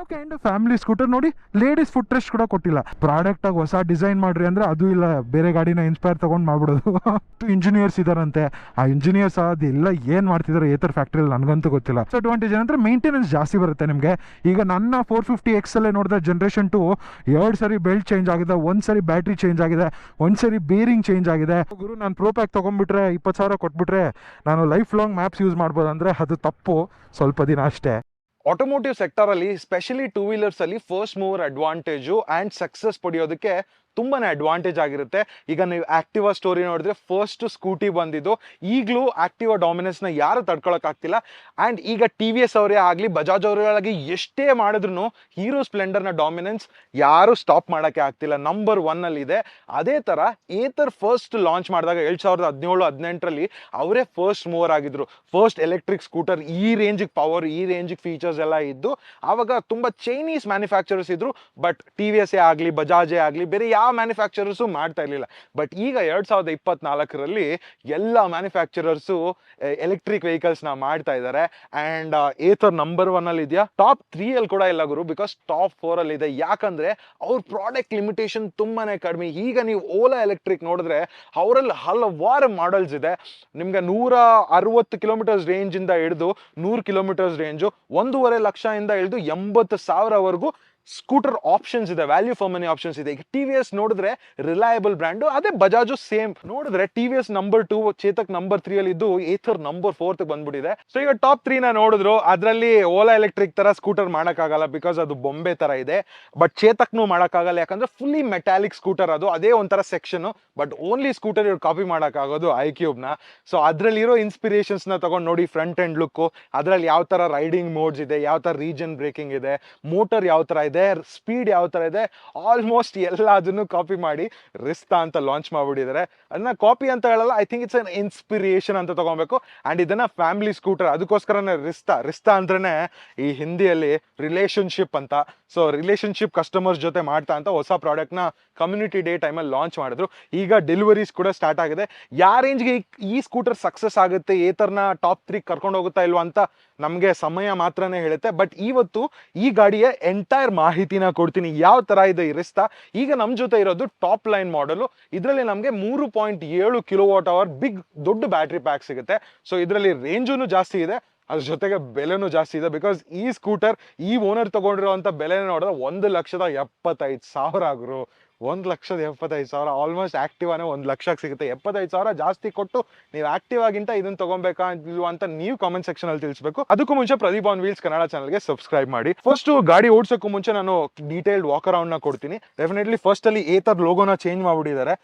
ಯಾವ kind family scooter ನೋಡಿ, ladies foot rest ಕೂಡ ಕೊಟ್ಟಿಲ್ಲ. ಪ್ರಾಡಕ್ಟ್ ಆಗಿ ಹೊಸ ಡಿಸೈನ್ ಮಾಡ್ರಿ ಅಂದ್ರೆ ಅದು ಇಲ್ಲ, ಬೇರೆ ಗಾಡಿನ ಇನ್ಸ್ಪೈರ್ ತಗೊಂಡ್ ಮಾಡ್ಬಿಡೋದು. ಇಂಜಿನಿಯರ್ಸ್ ಇದಾರಂತೆ, ಆ ಇಂಜಿನಿಯರ್ಸ್ ಅದೆಲ್ಲ ಏನ್ ಮಾಡ್ತಿದಾರೆ ಏತರ್ ಫ್ಯಾಕ್ಟ್ರಿಯಲ್ಲಿ ನನಗಂತೂ ಗೊತ್ತಿಲ್ಲ. ಅಡ್ವಾಂಟೇಜ್ ಏನಂದ್ರೆ ಮೇಂಟೆನೆನ್ಸ್ ಜಾಸ್ತಿ ಬರುತ್ತೆ ನಿಮಗೆ. ಈಗ ನನ್ನ 450X ಅಲ್ಲೇ ನೋಡಿದ್ರೆ ಜನರೇಷನ್ 2 2 ಸರಿ ಬೆಲ್ಟ್ ಚೇಂಜ್ ಆಗಿದೆ, ಒಂದ್ ಸರಿ ಬ್ಯಾಟ್ರಿ ಚೇಂಜ್ ಆಗಿದೆ, ಒಂದ್ ಸರಿ ಬೇರಿಂಗ್ ಚೇಂಜ್ ಆಗಿದೆ. ಗುರು ನಾನು ಪ್ರೋ ಪ್ಯಾಕ್ ತಗೊಂಡ್ಬಿಟ್ರೆ 20,000 ಕೊಟ್ಬಿಟ್ರೆ ನಾನು ಲೈಫ್ ಲಾಂಗ್ ಮ್ಯಾಪ್ಸ್ ಯೂಸ್ ಮಾಡ್ಬೋದು ಅಂದ್ರೆ ಅದು ತಪ್ಪು, ಸ್ವಲ್ಪ ದಿನ ಅಷ್ಟೇ. ಆಟೋಮೋಟಿವ್ ಸೆಕ್ಟರ್ ಅಲ್ಲಿ ಸ್ಪೆಷಲಿ ಟೂ ವೀಲರ್ಸ್ ಅಲ್ಲಿ first mower advantage and success ಪಡೆಯೋದಕ್ಕೆ ತುಂಬಾನೇ ಅಡ್ವಾಂಟೇಜ್ ಆಗಿರುತ್ತೆ. ಈಗ ನೀವು ಆಕ್ಟಿವಾ ಸ್ಟೋರಿ ನೋಡಿದ್ರೆ ಫಸ್ಟ್ ಸ್ಕೂಟಿ ಬಂದಿದ್ದು, ಈಗಲೂ ಆಕ್ಟಿವಾ ಡಾಮಿನೆನ್ಸ್ ನ ಯಾರು ತಡ್ಕೊಳಕ್ ಆಗ್ತಿಲ್ಲ. ಅಂಡ್ ಈಗ TVS ಅವರೇ ಆಗ್ಲಿ ಬಜಾಜ್ ಅವರೇ ಆಗಲಿ ಎಷ್ಟೇ ಮಾಡಿದ್ರು ಹೀರೋ ಸ್ಪ್ಲೆಂಡರ್ ನ ಡಾಮಿನೆನ್ಸ್ ಯಾರು ಸ್ಟಾಪ್ ಮಾಡಕ್ಕೆ ಆಗ್ತಿಲ್ಲ, ನಂಬರ್ 1 ಅಲ್ಲಿ ಇದೆ. ಅದೇ ತರ ಏತರ್ ಫಸ್ಟ್ ಲಾಂಚ್ ಮಾಡಿದಾಗ 2017-18ರಲ್ಲಿ ಅವರೇ ಫಸ್ಟ್ ಮೂವರ್ ಆಗಿದ್ರು. ಫಸ್ಟ್ ಎಲೆಕ್ಟ್ರಿಕ್ ಸ್ಕೂಟರ್ ಈ ರೇಂಜ್ ಪವರ್, ಈ ರೇಂಜ್ ಫೀಚರ್ಸ್ ಎಲ್ಲ ಇದ್ದು. ಆವಾಗ ತುಂಬಾ ಚೈನೀಸ್ ಮ್ಯಾನುಫ್ಯಾಕ್ಚರರ್ಸ್ ಇದ್ರು, ಬಟ್ TVS ಆಗ್ಲಿ ಬಜಾಜೇ ಆಗ್ಲಿ ಬೇರೆ ಯಾವ ಮ್ಯಾನುಫ್ಯಾಕ್ಚರರ್ಸು ಮಾಡ್ತಾ ಇರಲಿಲ್ಲ. ಬಟ್ ಈಗ 2024ರಲ್ಲಿ ಎಲ್ಲ ಮ್ಯಾನುಫ್ಯಾಕ್ಚರರ್ಸು ಎಲೆಕ್ಟ್ರಿಕ್ ವೆಹಿಕಲ್ಸ್ ನ ಮಾಡ್ತಾ ಇದ್ದಾರೆ. ಅಂಡ್ ಏತರ್ ನಂಬರ್ 1 ಅಲ್ಲಿ ಇದೆಯಾ, ಟಾಪ್ 3 ಅಲ್ಲಿ ಕೂಡ ಇಲ್ಲ ಗುರು, ಬಿಕಾಸ್ ಟಾಪ್ 4 ಅಲ್ಲಿ ಇದೆ. ಯಾಕಂದ್ರೆ ಅವ್ರ ಪ್ರಾಡಕ್ಟ್ ಲಿಮಿಟೇಷನ್ ತುಂಬಾನೇ ಕಡಿಮೆ. ಈಗ ನೀವು ಓಲಾ ಎಲೆಕ್ಟ್ರಿಕ್ ನೋಡಿದ್ರೆ ಅವರಲ್ಲಿ ಹಲವಾರು ಮಾಡೆಲ್ಸ್ ಇದೆ. ನಿಮ್ಗೆ 160 ಕಿಲೋಮೀಟರ್ಸ್ ರೇಂಜ್ ಇಂದ ಹಿಡಿದು 100 ಕಿಲೋಮೀಟರ್ಸ್ ರೇಂಜು, 1.5 ಲಕ್ಷ ಇಂದ ಹಿಡಿದು 80,000ವರೆಗೂ ಸ್ಕೂಟರ್ ಆಪ್ಷನ್ಸ್ ಇದೆ, ವ್ಯಾಲ್ಯೂ ಫಾರ್ ಮನಿ ಆಪ್ಷನ್ಸ್ ಇದೆ. ಈಗ TVS ನೋಡಿದ್ರೆ ರಿಲಯಬಲ್ ಬ್ರ್ಯಾಂಡು, ಅದೇ ಬಜಾಜು ಸೇಮ್. ನೋಡಿದ್ರೆ TVS ನಂಬರ್ 2, ಚೇತಕ್ ನಂಬರ್ 3 ಅಲ್ಲಿ ಇದ್ದು ಏಥರ್ ನಂಬರ್ 4 ಬಂದ್ಬಿಟ್ಟಿದೆ. ಸೊ ಈಗ ಟಾಪ್ 3 ನ ನೋಡಿದ್ರು ಅದರಲ್ಲಿ ಓಲಾ ಎಲೆಕ್ಟ್ರಿಕ್ ತರ ಸ್ಕೂಟರ್ ಮಾಡಕ್ಕಾಗಲ್ಲ, ಬಿಕಾಸ್ ಅದು ಬೊಂಬೆ ತರ ಇದೆ. ಬಟ್ ಚೇತಕ್ನು ಮಾಡಕ್ಕಾಗಲ್ಲ, ಯಾಕಂದ್ರೆ ಫುಲ್ಲಿ ಮೆಟಾಲಿಕ್ ಸ್ಕೂಟರ್ ಅದು, ಅದೇ ಒಂಥರ ಸೆಕ್ಷನ್. ಬಟ್ ಓನ್ಲಿ ಸ್ಕೂಟರ್ ಇವ್ರು ಕಾಪಿ ಮಾಡಕ್ಕಾಗೋದು iQube ನ. ಸೊ ಅದ್ರಲ್ಲಿರೋ ಇನ್ಸ್ಪಿರೇಷನ್ಸ್ ನ ತಗೊಂಡು ನೋಡಿ, ಫ್ರಂಟ್ ಎಂಡ್ ಲುಕ್, ಅದ್ರಲ್ಲಿ ಯಾವ ತರ ರೈಡಿಂಗ್ ಮೋಡ್ಸ್ ಇದೆ, ಯಾವ ತರ ರೀಜನ್ ಬ್ರೇಕಿಂಗ್ ಇದೆ, ಮೋಟರ್ ಯಾವ ತರ ಇದೆ, ಸ್ಪೀಡ್ ಯಾವ ತರ ಇದೆ, ಆಲ್ಮೋಸ್ಟ್ ಎಲ್ಲದನ್ನು ಕಾಪಿ ಮಾಡಿ ರಿಸ್ತಾ ಅಂತ ಲಾಂಚ್ ಮಾಡ್ಬಿಟ್ಟಿದ್ದಾರೆ. ಅದನ್ನ ಕಾಪಿ ಅಂತ ಹೇಳಲ್ಲ, I think it's an inspiration ಅಂತ ತಗೊಬೇಕು. ಅಂಡ್ ಇದನ್ನ ಫ್ಯಾಮಿಲಿ ಸ್ಕೂಟರ್, ಅದಕ್ಕೋಸ್ಕರನೇ ರಿಸ್ತಾ ಅಂದ್ರೇನೆ ಈ ಹಿಂದಿಯಲ್ಲಿ ರಿಲೇಶನ್ಶಿಪ್ ಅಂತ. ಸೊ ರಿಲೇಶನ್ಶಿಪ್ ಕಸ್ಟಮರ್ಸ್ ಜೊತೆ ಮಾಡ್ತಾ ಅಂತ ಹೊಸ ಪ್ರಾಡಕ್ಟ್ ನ ಕಮ್ಯುನಿಟಿ ಡೇ ಟೈಮಲ್ಲಿ ಲಾಂಚ್ ಮಾಡಿದ್ರು. ಈಗ ಡೆಲಿವರೀಸ್ ಕೂಡ ಸ್ಟಾರ್ಟ್ ಆಗಿದೆ. ಯಾವ ರೇಂಜ್ಗೆ ಈ ಸ್ಕೂಟರ್ ಸಕ್ಸಸ್ ಆಗುತ್ತೆ, ಏತರ್ನ ಟಾಪ್ 3 ಕರ್ಕೊಂಡು ಹೋಗುತ್ತಾ ಇಲ್ವಾ ಅಂತ ನಮಗೆ ಸಮಯ ಮಾತ್ರನೇ ಹೇಳುತ್ತೆ. ಬಟ್ ಇವತ್ತು ಈ ಗಾಡಿಯ ಎಂಟೈರ್ ಮಾಹಿತಿನ ಕೊಡ್ತೀನಿ, ಯಾವ ತರ ಇದೆ ಈ ರಿಸ್ತಾ. ಈಗ ನಮ್ ಜೊತೆ ಇರೋದು ಟಾಪ್ ಲೈನ್ ಮಾಡೆಲ್. ಇದರಲ್ಲಿ ನಮಗೆ 3.7 kWh ಬಿಗ್ ದೊಡ್ಡ ಬ್ಯಾಟ್ರಿ ಪ್ಯಾಕ್ ಸಿಗುತ್ತೆ. ಸೊ ಇದರಲ್ಲಿ ರೇಂಜು ಜಾಸ್ತಿ ಇದೆ, ಅದ್ರ ಜೊತೆಗೆ ಬೆಲೆನೂ ಜಾಸ್ತಿ ಇದೆ. ಬಿಕಾಸ್ ಈ ಸ್ಕೂಟರ್ ಈ ಓನರ್ ತಗೊಂಡಿರುವಂತ ಬೆಲೆ ನೋಡಿದ್ರೆ 1,75,000 ಗುರು. 1,75,000 ಆಲ್ಮೋಸ್ಟ್ ಆಕ್ಟಿವಾನೇ 1 ಲಕ್ಷಕ್ಕೆ ಸಿಗುತ್ತೆ. 75,000 ಜಾಸ್ತಿ ಕೊಟ್ಟು ನೀವು ಆಕ್ಟಿವ್ ಆಗಿಂತ ಇದನ್ನ ತಗೊಬೇಕಾ ಇಲ್ವಾ ಅಂತ ನೀವು ಕಾಮೆಂಟ್ ಸೆಕ್ಷನ್ ಅಲ್ಲಿ ತಿಳಿಸಬೇಕು. ಅದಕ್ಕೂ ಮುಂಚೆ ಪ್ರದೀಪ್ ಆನ್ ವೀಲ್ಸ್ ಕನ್ನಡ ಚಾನಲ್ಗೆ ಸಬ್ಸ್ಕ್ರೈಬ್ ಮಾಡಿ. ಫಸ್ಟ್ ಗಾಡಿ ಓಡಿಸೋಕ್ಕೂ ಮುಂಚೆ ನಾನು ಡೀಟೇಲ್ಡ್ ವಾಕ್ ಅರೌಂಡ್ ನ ಕೊಡ್ತೀನಿ. ಡೆಫಿನೆಟ್ಲಿ ಫಸ್ಟ್ ಅಲ್ಲಿ ಏತರ್ ಲೋಗೋನ ಚೇಂಜ್ ಮಾಡ್ಬಿಟ್ಟಿದ್ದಾರೆ.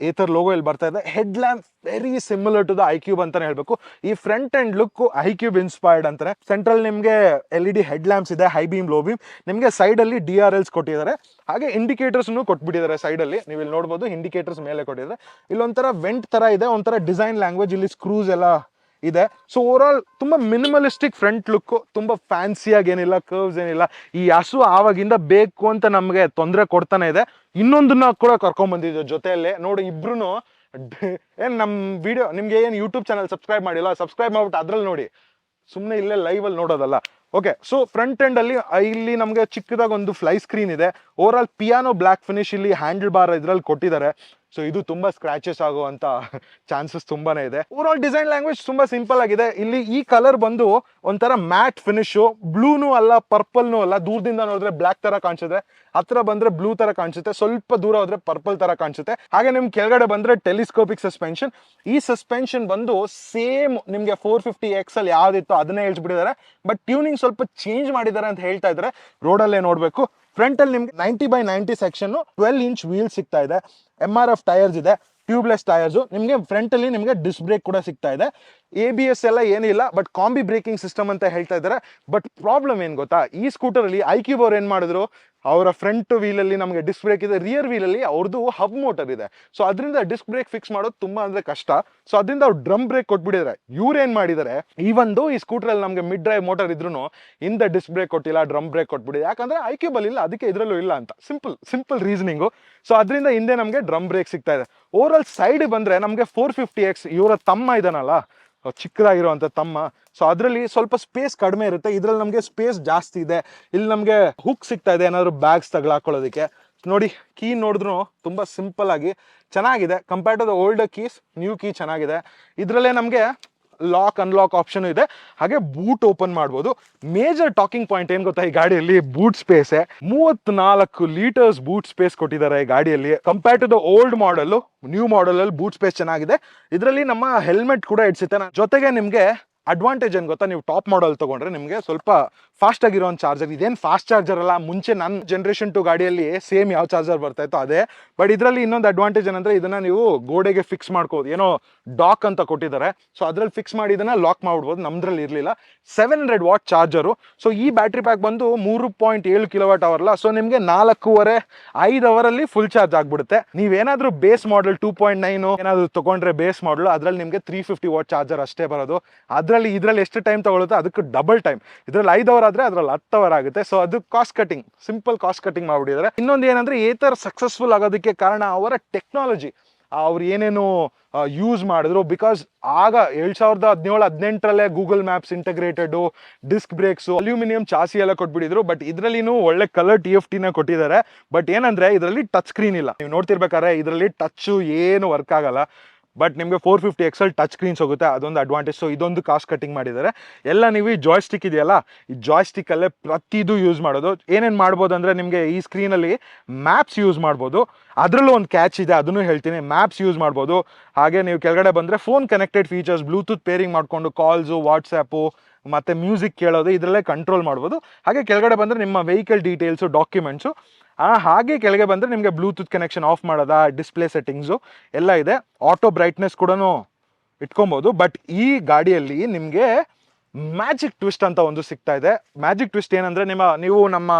ಏತರ್ ಲೋಗೋ ಇಲ್ಲಿ ಬರ್ತಾ ಇದೆ. Head lamp very similar to the iQube ಅಂತಾನೆ ಹೇಳ್ಬೇಕು. ಈ front and look iQube inspired ಅಂತಾರೆ. ಸೆಂಟ್ರಲ್ ನಿಮ್ಗೆ LED ಹೆಡ್ ಲ್ಯಾಂಪ್ಸ್ ಇದೆ, ಹೈ ಬೀಮ್ ಲೋ ಬೀಮ್. ನಿಮ್ಗೆ ಸೈಡ್ ಅಲ್ಲಿ DRLs ಕೊಟ್ಟಿದ್ದಾರೆ, ಹಾಗೆ ಇಂಡಿಕೇಟರ್ಸ್ ಕೊಟ್ಬಿಟ್ಟಿದ್ದಾರೆ. ಸೈಡ್ ಅಲ್ಲಿ ನೀವು ಇಲ್ಲಿ ನೋಡಬಹುದು, ಇಂಡಿಕೇಟರ್ಸ್ ಮೇಲೆ ಕೊಟ್ಟಿದ್ದಾರೆ. ಇಲ್ಲೊಂಥರ ವೆಂಟ್ ತರ ಇದೆ, ಒಂಥರ ಡಿಸೈನ್ ಲ್ಯಾಂಗ್ವೇಜ್, ಇಲ್ಲಿ ಸ್ಕ್ರೂಸ್ ಎಲ್ಲ ಇದೆ. ಸೊ ಓವರ್ ಆಲ್ ತುಂಬಾ ಮಿನಿಮಲಿಸ್ಟಿಕ್ ಫ್ರಂಟ್ ಲುಕ್, ತುಂಬಾ ಫ್ಯಾನ್ಸಿಯಾಗಿ ಏನಿಲ್ಲ, ಕರ್ವ್ಸ್ ಏನಿಲ್ಲ. ಈ ಹಸು ಆವಾಗಿಂದ ಬೇಕು ಅಂತ ನಮ್ಗೆ ತೊಂದರೆ ಕೊಡ್ತಾನೆ ಇದೆ. ಇನ್ನೊಂದನ್ನ ಕೂಡ ಕರ್ಕೊಂಡ್ ಬಂದಿದ್ದೆ ಜೊತೆಯಲ್ಲೇ ನೋಡಿ. ಇಬ್ರು ಏನ್ ನಮ್ ವಿಡಿಯೋ ನಿಮ್ಗೆ ಏನ್ ಯೂಟ್ಯೂಬ್ ಚಾನಲ್ ಸಬ್ಸ್ಕ್ರೈಬ್ ಮಾಡಿಲ್ಲ, ಸಬ್ಸ್ಕ್ರೈಬ್ ಮಾಡ್ಬಿಟ್ಟು ಅದ್ರಲ್ಲಿ ನೋಡಿ, ಸುಮ್ಮನೆ ಇಲ್ಲೇ ಲೈವ್ ಅಲ್ಲಿ ನೋಡೋದಲ್ಲ. ಓಕೆ, ಸೊ ಫ್ರಂಟ್ ಎಂಡ್ ಅಲ್ಲಿ ಇಲ್ಲಿ ನಮ್ಗೆ ಚಿಕ್ಕದಾಗ ಒಂದು ಫ್ಲೈ ಸ್ಕ್ರೀನ್ ಇದೆ. Over all piano black finish ಇಲ್ಲಿ ಹ್ಯಾಂಡಲ್ ಬಾರ್ ಇದ್ರಲ್ಲಿ ಕೊಟ್ಟಿದ್ದಾರೆ. ಸೊ ಇದು ತುಂಬಾ ಸ್ಕ್ರಾಚಸ್ ಆಗುವಂತ ಚಾನ್ಸಸ್ ತುಂಬಾನೇ ಇದೆ. ಓವರ್ ಆಲ್ ಡಿಸೈನ್ ಲ್ಯಾಂಗ್ವೇಜ್ ತುಂಬಾ ಸಿಂಪಲ್ ಆಗಿದೆ. ಇಲ್ಲಿ ಈ ಕಲರ್ ಬಂದು ಒಂಥರ ಮ್ಯಾಟ್ ಫಿನಿಶ್, ಬ್ಲೂನು ಅಲ್ಲ ಪರ್ಪಲ್ನು ಅಲ್ಲ. ದೂರದಿಂದ ನೋಡಿದ್ರೆ ಬ್ಲಾಕ್ ತರ ಕಾಣಿಸುತ್ತೆ, ಹತ್ರ ಬಂದ್ರೆ ಬ್ಲೂ ತರ ಕಾಣಿಸುತ್ತೆ, ಸ್ವಲ್ಪ ದೂರ ಹೋದ್ರೆ ಪರ್ಪಲ್ ತರ ಕಾಣಿಸುತ್ತೆ. ಹಾಗೆ ನಿಮ್ ಕೆಳಗಡೆ ಬಂದ್ರೆ ಟೆಲಿಸ್ಕೋಪಿಕ್ ಸಸ್ಪೆನ್ಷನ್. ಈ ಸಸ್ಪೆನ್ಷನ್ ಬಂದು ಸೇಮ್ ನಿಮ್ಗೆ 450X ಅಲ್ಲಿ ಯಾವ್ದಿತ್ತು ಅದನ್ನೇ ಹೇಳ್ಬಿಟ್ಟಿದ್ದಾರೆ. ಬಟ್ ಟ್ಯೂನಿಂಗ್ ಸ್ವಲ್ಪ ಚೇಂಜ್ ಮಾಡಿದ್ದಾರೆ ಅಂತ ಹೇಳ್ತಾ ಇದ್ದಾರೆ. ರೋಡಲ್ಲೇ ನೋಡ್ಬೇಕು. ಫ್ರಂಟ್ ಅಲ್ಲಿ ನಿಮ್ಗೆ 90/90 ಸೆಕ್ಷನ್ 12 ಇಂಚ್ ವೀಲ್ ಸಿಗ್ತಾ ಇದೆ. MRF ಟೈರ್ಸ್ ಇದೆ, ಟ್ಯೂಬ್ಲೆಸ್ ಟೈರ್ಸ್. ನಿಮ್ಗೆ ಫ್ರಂಟ್ ಅಲ್ಲಿ ನಿಮ್ಗೆ ಡಿಸ್ಕ್ ಬ್ರೇಕ್ ಕೂಡ ಸಿಗ್ತಾ ಇದೆ. ABS ಎಲ್ಲ ಏನಿಲ್ಲ, ಬಟ್ ಕಾಂಬಿ ಬ್ರೇಕಿಂಗ್ ಸಿಸ್ಟಮ್ ಅಂತ ಹೇಳ್ತಾ ಇದ್ದಾರೆ. ಬಟ್ ಪ್ರಾಬ್ಲಮ್ ಏನ್ ಗೊತ್ತಾ, ಈ ಸ್ಕೂಟರ್ ಅಲ್ಲಿ iQube ಅವ್ರು ಏನ್ ಮಾಡಿದ್ರು, ಅವರ ಫ್ರಂಟ್ ವೀಲ್ ಅಲ್ಲಿ ನಮಗೆ ಡಿಸ್ಕ್ ಬ್ರೇಕ್ ಇದೆ, ರಿಯರ್ ವೀಲ್ ಅಲ್ಲಿ ಅವ್ರದ್ದು ಹಬ್ ಮೋಟರ್ ಇದೆ. ಸೊ ಅದರಿಂದ ಡಿಸ್ಕ್ ಬ್ರೇಕ್ ಫಿಕ್ಸ್ ಮಾಡೋದು ತುಂಬಾ ಅಂದ್ರೆ ಕಷ್ಟ. ಸೊ ಅದರಿಂದ ಅವ್ರು ಡ್ರಮ್ ಬ್ರೇಕ್ ಕೊಟ್ಬಿಟ್ಟಿದ್ದಾರೆ. ಇವ್ರು ಏನ್ ಮಾಡಿದ್ದಾರೆ, ಈ ಸ್ಕೂಟರ್ ಅಲ್ಲಿ ನಮಗೆ ಮಿಡ್ ಡ್ರೈವ್ ಮೋಟರ್ ಇದ್ರು ಹಿಂದೆ ಡಿಸ್ಕ್ ಬ್ರೇಕ್ ಕೊಟ್ಟಿಲ್ಲ, ಡ್ರಮ್ ಬ್ರೇಕ್ ಕೊಟ್ಬಿಟ್ಟಿದೆ. ಯಾಕಂದ್ರೆ iQube ಅಲ್ಲಿ ಇಲ್ಲ, ಅದಕ್ಕೆ ಇದ್ರಲ್ಲೂ ಇಲ್ಲ ಅಂತ. Simple reasoning. ಸೊ ಅದರಿಂದ ಹಿಂದೆ ನಮಗೆ ಡ್ರಮ್ ಬ್ರೇಕ್ ಸಿಗ್ತಾ ಇದೆ. ಓವರ್ ಆಲ್ ಸೈಡ್ ಬಂದ್ರೆ ನಮಗೆ 450X ಇವರ ತಮ್ಮ ಇದಾನಲ್ಲ, ಚಿಕ್ಕದಾಗಿರುವಂಥ ತಮ್ಮ. ಸೊ ಅದರಲ್ಲಿ ಸ್ವಲ್ಪ ಸ್ಪೇಸ್ ಕಡಿಮೆ ಇರುತ್ತೆ, ಇದ್ರಲ್ಲಿ ನಮಗೆ ಸ್ಪೇಸ್ ಜಾಸ್ತಿ ಇದೆ. ಇಲ್ಲಿ ನಮಗೆ ಹುಕ್ ಸಿಗ್ತಾ ಇದೆ ಏನಾದ್ರು ಬ್ಯಾಗ್ಸ್ ತಗೊಳಕೊಳ್ಳೋದಕ್ಕೆ. ನೋಡಿ ಕೀ ನೋಡಿದ್ರು ತುಂಬಾ ಸಿಂಪಲ್ ಆಗಿ ಚೆನ್ನಾಗಿದೆ compare to the old keys. New key ಚೆನ್ನಾಗಿದೆ. ಇದರಲ್ಲೇ ನಮಗೆ ಲಾಕ್ ಅನ್ಲಾಕ್ ಆಪ್ಷನ್ ಇದೆ, ಹಾಗೆ ಬೂಟ್ ಓಪನ್ ಮಾಡ್ಬೋದು. ಮೇಜರ್ ಟಾಕಿಂಗ್ ಪಾಯಿಂಟ್ ಏನ್ ಗೊತ್ತಾ, ಈ ಗಾಡಿಯಲ್ಲಿ boot space 34 litres boot space ಕೊಟ್ಟಿದ್ದಾರೆ ಈ ಗಾಡಿಯಲ್ಲಿ. Compare to the old model, new model ಅಲ್ಲಿ ಬೂಟ್ ಸ್ಪೇಸ್ ಚೆನ್ನಾಗಿದೆ. ಇದರಲ್ಲಿ ನಮ್ಮ ಹೆಲ್ಮೆಟ್ ಕೂಡ ಇಡ್ಸುತ್ತೆ. ಜೊತೆಗೆ ನಿಮ್ಗೆ ಅಡ್ವಾಂಟೇಜ್ ಏನ್ ಗೊತ್ತಾ, ನೀವು ಟಾಪ್ ಮಾಡಲ್ ತಗೊಂಡ್ರೆ ನಿಮಗೆ ಸ್ವಲ್ಪ ಫಾಸ್ಟ್ ಆಗಿರೋ ಒಂದು ಚಾರ್ಜರ್. ಇದೇನು ಫಾಸ್ಟ್ ಚಾರ್ಜರ್ ಅಲ್ಲ, ಮುಂಚೆ ನನ್ನ ಜನರೇಷನ್ 2 ಗಾಡಿಯಲ್ಲಿ ಸೇಮ್ ಯಾವ ಚಾರ್ಜರ್ ಬರ್ತಾ ಇತ್ತು ಅದೇ. ಬಟ್ ಇದರಲ್ಲಿ ಇನ್ನೊಂದು ಅಡ್ವಾಂಟೇಜ್ ಏನಂದ್ರೆ ಇದನ್ನ ನೀವು ಗೋಡೆಗೆ ಫಿಕ್ಸ್ ಮಾಡ್ಕೋದು, ಏನೋ ಡಾಕ್ ಅಂತ ಕೊಟ್ಟಿದ್ದಾರೆ. ಸೊ ಅದ್ರಲ್ಲಿ ಫಿಕ್ಸ್ ಮಾಡಿ ಇದನ್ನ ಲಾಕ್ ಮಾಡ್ಬೋದು. ನಮ್ದ್ರಲ್ಲಿ ಇರಲಿಲ್ಲ. 700 ವಾಟ್ ಚಾರ್ಜರು. ಸೊ ಈ ಬ್ಯಾಟ್ರಿ ಪ್ಯಾಕ್ ಬಂದು 3.7 ಕಿಲೋವಾಟ್ ಅವರ್ ಅಲ್ಲ. ಸೊ ನಿಮಗೆ 4.5 ಅವರಲ್ಲಿ ಫುಲ್ ಚಾರ್ಜ್ ಆಗ್ಬಿಡುತ್ತೆ. ನೀವೇನಾದ್ರೂ ಬೇಸ್ ಮಾಡಲ್ 2.9 ಏನಾದ್ರು ತಗೊಂಡ್ರೆ ಬೇಸ್ ಮಾಡಲ್, ಅದ್ರಲ್ಲಿ ನಿಮಗೆ 350 ವಾಟ್ ಚಾರ್ಜರ್ ಅಷ್ಟೇ ಬರೋದು. ಇದ್ರಲ್ಲಿ ಎಷ್ಟು ಟೈಮ್ ತಗೊಳುತ್ತೆ ಅದಕ್ಕೆ ಡಬಲ್ ಟೈಮ್. ಇದ್ರಲ್ಲಿ 5 ಅವರ್ ಆದ್ರೆ ಅದ್ರಲ್ಲಿ 10 ಅವರ್ ಆಗುತ್ತೆ. ಸೊ ಅದು cost cutting, simple cost cutting ಮಾಡ್ಬಿಟ್ಟಿದ್ದಾರೆ. ಇನ್ನೊಂದು ಏನಂದ್ರೆ ಏತರ್ ಸಕ್ಸಸ್ಫುಲ್ ಆಗೋದಕ್ಕೆ ಕಾರಣ ಅವರ ಟೆಕ್ನಾಲಜಿ. ಅವ್ರು ಏನೇನು ಯೂಸ್ ಮಾಡಿದ್ರು, ಬಿಕಾಸ್ ಆಗ 2017-18ರಲ್ಲೇ Google maps integrated, disc brakes, aluminium chassis ಎಲ್ಲ ಕೊಟ್ಬಿಟ್ಟಿದ್ರು. ಬಟ್ ಇದರಲ್ಲಿನೂ ಒಳ್ಳೆ ಕಲರ್ TFT ನ ಕೊಟ್ಟಿದ್ದಾರೆ. ಬಟ್ ಏನಂದ್ರೆ ಇದರಲ್ಲಿ ಟಚ್ ಸ್ಕ್ರೀನ್ ಇಲ್ಲ. ನೀವು ನೋಡ್ತಿರ್ಬೇಕಾದ್ರೆ ಇದರಲ್ಲಿ ಟಚ್ ಏನು ವರ್ಕ್ ಆಗಲ್ಲ. ಬಟ್ ನಿಮಗೆ 450 XL ಟಚ್ ಸ್ಕ್ರೀನ್ಸ್ ಹೋಗುತ್ತೆ, ಅದೊಂದು ಅಡ್ವಾಂಟೇಜ್. ಸೊ ಇದೊಂದು ಕಾಸ್ಟ್ ಕಟಿಂಗ್ ಮಾಡಿದ್ದಾರೆ. ಎಲ್ಲ ನೀವು ಈ ಜಾಯ್ಸ್ಟಿಕ್ ಇದೆಯಲ್ಲ, ಈ ಜಾಯ್ಸ್ಟಿಕ್ ಅಲ್ಲೇ ಪ್ರತಿದು ಯೂಸ್ ಮಾಡೋದು. ಏನೇನು ಮಾಡ್ಬೋದು ಅಂದ್ರೆ ನಿಮಗೆ ಈ ಸ್ಕ್ರೀನಲ್ಲಿ ಮ್ಯಾಪ್ಸ್ ಯೂಸ್ ಮಾಡ್ಬೋದು. ಅದರಲ್ಲೂ ಒಂದು ಕ್ಯಾಚ್ ಇದೆ, ಅದನ್ನು ಹೇಳ್ತೀನಿ. ಮ್ಯಾಪ್ಸ್ ಯೂಸ್ ಮಾಡ್ಬೋದು. ಹಾಗೆ ನೀವು ಕೆಳಗಡೆ ಬಂದರೆ phone connected features, Bluetooth pairing ಮಾಡಿಕೊಂಡು ಕಾಲ್ಸು, ವಾಟ್ಸ್ಯಾಪು ಮತ್ತು ಮ್ಯೂಸಿಕ್ ಕೇಳೋದು ಇದರಲ್ಲೇ ಕಂಟ್ರೋಲ್ ಮಾಡ್ಬೋದು. ಹಾಗೆ ಕೆಳಗಡೆ ಬಂದರೆ ನಿಮ್ಮ ವೆಹಿಕಲ್ ಡೀಟೇಲ್ಸು, ಡಾಕ್ಯುಮೆಂಟ್ಸು. ಹಾಗೆ ಕೆಳಗೆ ಬಂದರೆ ನಿಮಗೆ ಬ್ಲೂಟೂತ್ ಕನೆಕ್ಷನ್ ಆಫ್ ಮಾಡೋದಾ, ಡಿಸ್ಪ್ಲೇ ಸೆಟ್ಟಿಂಗ್ಸು ಎಲ್ಲ ಇದೆ. ಆಟೋ ಬ್ರೈಟ್ನೆಸ್ ಕೂಡ ಇಟ್ಕೊಬೋದು. ಬಟ್ ಈ ಗಾಡಿಯಲ್ಲಿ ನಿಮಗೆ ಮ್ಯಾಜಿಕ್ ಟ್ವಿಸ್ಟ್ ಅಂತ ಒಂದು ಸಿಗ್ತಾ ಇದೆ. ಮ್ಯಾಜಿಕ್ ಟ್ವಿಸ್ಟ್ ಏನಂದ್ರೆ, ನೀವು ನಮ್ಮ